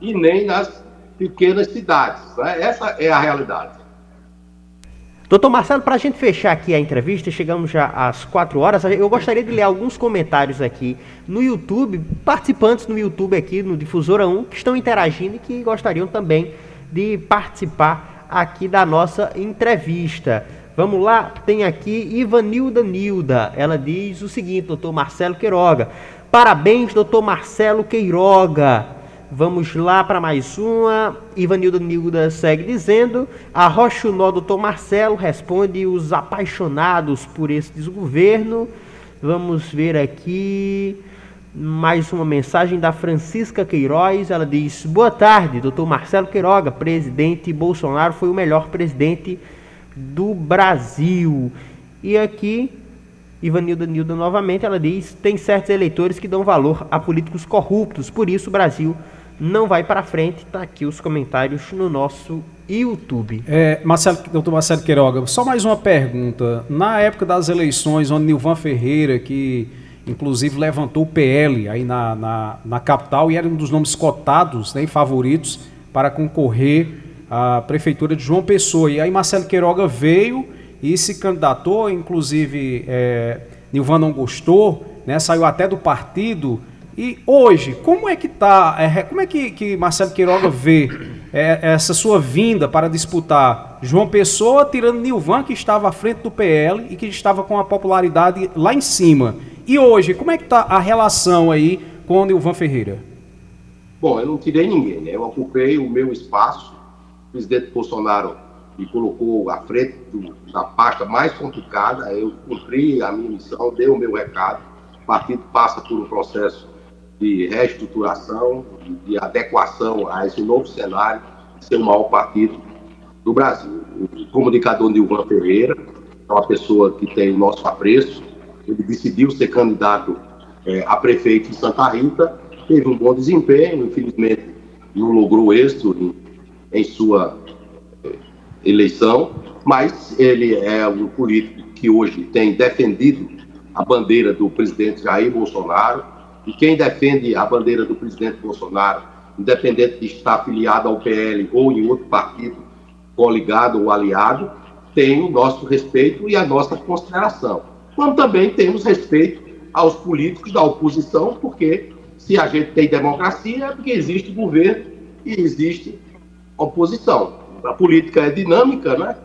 e nem nas pequenas cidades, né? Essa é a realidade. Doutor Marcelo, para a gente fechar aqui a entrevista, chegamos já às 4 horas, eu gostaria de ler alguns comentários aqui no YouTube, participantes no YouTube aqui, no Difusora 1, que estão interagindo e que gostariam também de participar aqui da nossa entrevista. Vamos lá, tem aqui Ivanilda Nilda, ela diz o seguinte: doutor Marcelo Queiroga, Parabéns, doutor Marcelo Queiroga. Vamos lá para mais uma. Ivanilda Nilda segue dizendo: arrocha o nó, doutor Marcelo, responde os apaixonados por esse desgoverno. Vamos ver aqui mais uma mensagem da Francisca Queiroz. Ela diz: boa tarde, doutor Marcelo Queiroga. Presidente Bolsonaro foi o melhor presidente do Brasil. E aqui, Ivanilda Nilda novamente, ela diz: tem certos eleitores que dão valor a políticos corruptos, por isso o Brasil não vai para frente. Está aqui os comentários no nosso YouTube. Doutor Marcelo Queiroga, só mais uma pergunta. Na época das eleições, onde Nilvan Ferreira, que inclusive levantou o PL aí na capital e era um dos nomes cotados, né, favoritos para concorrer à prefeitura de João Pessoa. E aí Marcelo Queiroga veio e se candidatou, inclusive Nilvan não gostou, né, saiu até do partido. E hoje, como é que está, como é que Marcelo Queiroga vê essa sua vinda para disputar João Pessoa, tirando Nilvan, que estava à frente do PL e que estava com a popularidade lá em cima? E hoje, como é que está a relação aí com o Nilvan Ferreira? Bom, eu não tirei ninguém, né? Eu ocupei o meu espaço. O presidente Bolsonaro me colocou à frente da pasta mais complicada. Eu cumpri a minha missão, dei o meu recado. O partido passa por um processo de reestruturação, de adequação a esse novo cenário de ser o maior partido do Brasil. O comunicador Nilvan Ferreira é uma pessoa que tem o nosso apreço. Ele decidiu ser candidato a prefeito em Santa Rita, teve um bom desempenho, infelizmente não logrou êxito em sua eleição, mas ele é um político que hoje tem defendido a bandeira do presidente Jair Bolsonaro. E quem defende a bandeira do presidente Bolsonaro, independente de estar afiliado ao PL ou em outro partido, coligado ou aliado, tem o nosso respeito e a nossa consideração. Como também temos respeito aos políticos da oposição, porque se a gente tem democracia é porque existe governo e existe oposição. A política é dinâmica, né?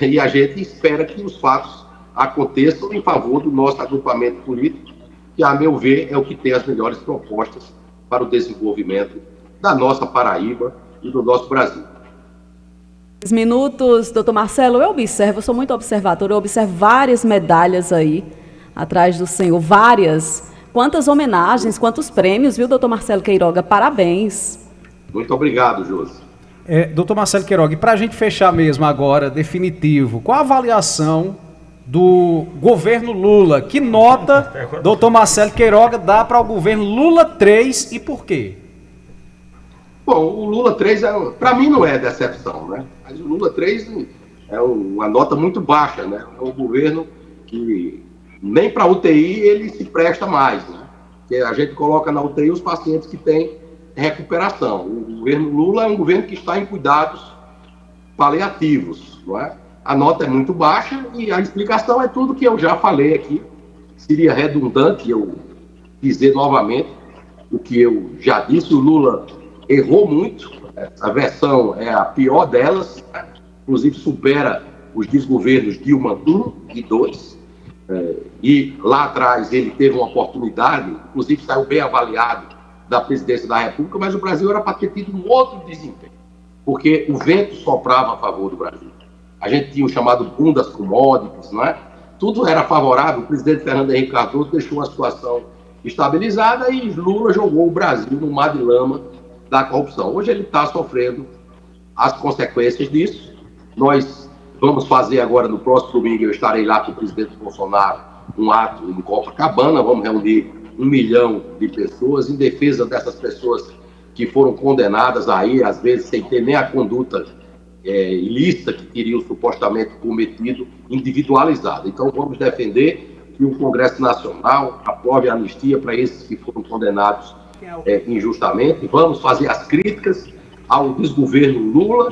E a gente espera que os fatos aconteçam em favor do nosso agrupamento político, que, a meu ver, é o que tem as melhores propostas para o desenvolvimento da nossa Paraíba e do nosso Brasil. Minutos, doutor Marcelo, eu sou muito observador, eu observo várias medalhas aí atrás do senhor, várias. Quantas homenagens, quantos prêmios, viu, doutor Marcelo Queiroga? Parabéns. Muito obrigado, Josi. Doutor Marcelo Queiroga, e para a gente fechar mesmo agora, definitivo, qual a avaliação do governo Lula? Que nota doutor Marcelo Queiroga dá para o governo Lula 3 e por quê? Bom, o Lula 3, para mim, não é decepção, né? Mas o Lula 3 é uma nota muito baixa, né? É um governo que nem para UTI ele se presta mais, né? Porque a gente coloca na UTI os pacientes que têm recuperação. O governo Lula é um governo que está em cuidados paliativos, não é? A nota é muito baixa e a explicação é tudo que eu já falei aqui. Seria redundante eu dizer novamente o que eu já disse. O Lula errou muito. Essa versão é a pior delas. Inclusive supera os desgovernos Dilma 1 e 2. E lá atrás ele teve uma oportunidade, inclusive saiu bem avaliado da presidência da República, mas o Brasil era para ter tido um outro desempenho. Porque o vento soprava a favor do Brasil. A gente tinha o chamado boom das commodities, não é? Tudo era favorável. O presidente Fernando Henrique Cardoso deixou uma situação estabilizada e Lula jogou o Brasil no mar de lama da corrupção. Hoje ele está sofrendo as consequências disso. Nós vamos fazer agora, no próximo domingo, eu estarei lá com o presidente Bolsonaro, um ato em Copacabana. Vamos reunir 1 milhão de pessoas em defesa dessas pessoas que foram condenadas aí, às vezes sem ter nem a conduta ilícita que teriam supostamente cometido, individualizada. Então vamos defender que o Congresso Nacional aprove a anistia para esses que foram condenados injustamente. Vamos fazer as críticas ao desgoverno Lula,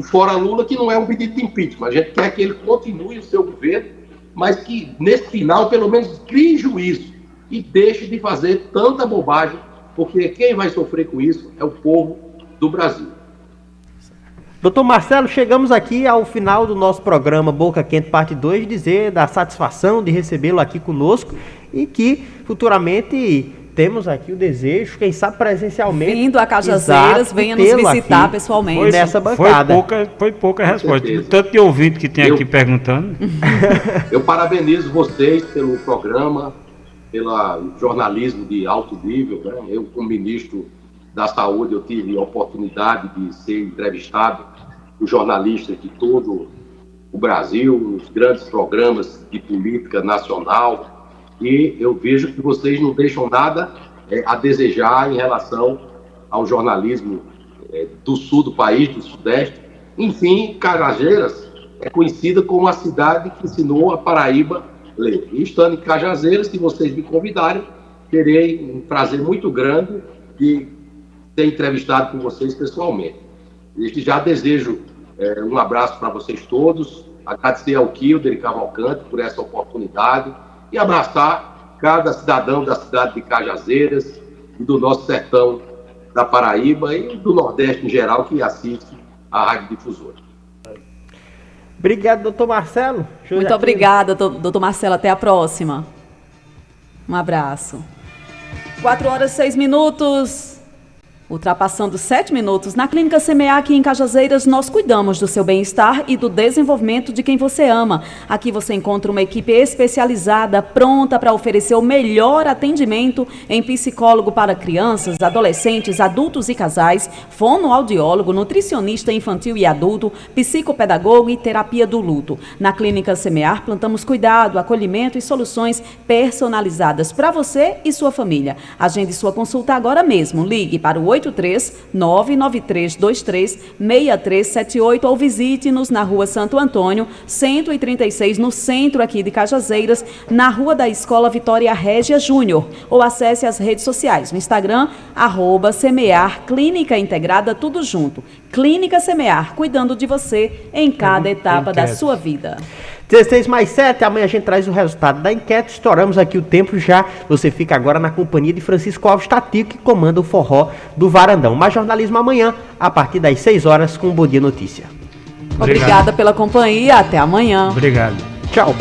fora Lula, que não é um pedido de impeachment. A gente quer que ele continue o seu governo, mas que nesse final pelo menos crie juízo e deixe de fazer tanta bobagem, porque quem vai sofrer com isso é o povo do Brasil. Doutor Marcelo, chegamos aqui ao final do nosso programa Boca Quente Parte 2, dizer da satisfação de recebê-lo aqui conosco e que futuramente temos aqui o desejo, quem sabe presencialmente. Vindo a Cajazeiras, venha nos visitar pessoalmente. Nessa bancada. Foi pouca resposta. Tanto de ouvinte que tem aqui perguntando. Eu parabenizo vocês pelo programa, pelo jornalismo de alto nível, né? Eu, como ministro da Saúde, eu tive a oportunidade de ser entrevistado por jornalistas de todo o Brasil, nos grandes programas de política nacional, e eu vejo que vocês não deixam nada a desejar em relação ao jornalismo do sul do país, do sudeste. Enfim, Cajazeiras é conhecida como a cidade que ensinou a Paraíba a ler. E estando em Cajazeiras, se vocês me convidarem, terei um prazer muito grande de ser entrevistado com vocês pessoalmente. Desde já desejo um abraço para vocês todos, agradecer ao Kilder Cavalcante por essa oportunidade e abraçar cada cidadão da cidade de Cajazeiras e do nosso sertão da Paraíba e do Nordeste em geral que assiste à Rádio Difusora. Obrigado, doutor Marcelo. Muito obrigada, doutor Marcelo. Até a próxima. Um abraço. 4h06. Ultrapassando 7 minutos, na Clínica CMA aqui em Cajazeiras, nós cuidamos do seu bem-estar e do desenvolvimento de quem você ama. Aqui você encontra uma equipe especializada, pronta para oferecer o melhor atendimento em psicólogo para crianças, adolescentes, adultos e casais, fonoaudiólogo, nutricionista infantil e adulto, psicopedagogo e terapia do luto. Na Clínica CMA, plantamos cuidado, acolhimento e soluções personalizadas para você e sua família. Agende sua consulta agora mesmo. Ligue para o 83-99323-6378 ou visite-nos na Rua Santo Antônio, 136, no centro aqui de Cajazeiras, na Rua da Escola Vitória Régia Júnior, ou acesse as redes sociais, no Instagram, @Semear Clínica Integrada, tudo junto. Clínica Semear, cuidando de você em cada etapa da sua vida. 16+7, amanhã a gente traz o resultado da enquete, estouramos aqui o tempo já, você fica agora na companhia de Francisco Alves Tatico, que comanda o forró do Varandão. Mais jornalismo amanhã, a partir das 6 horas, com o Bom Dia Notícia. Obrigada pela companhia, até amanhã. Obrigado. Tchau.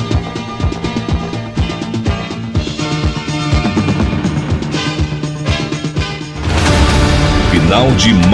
Final de mais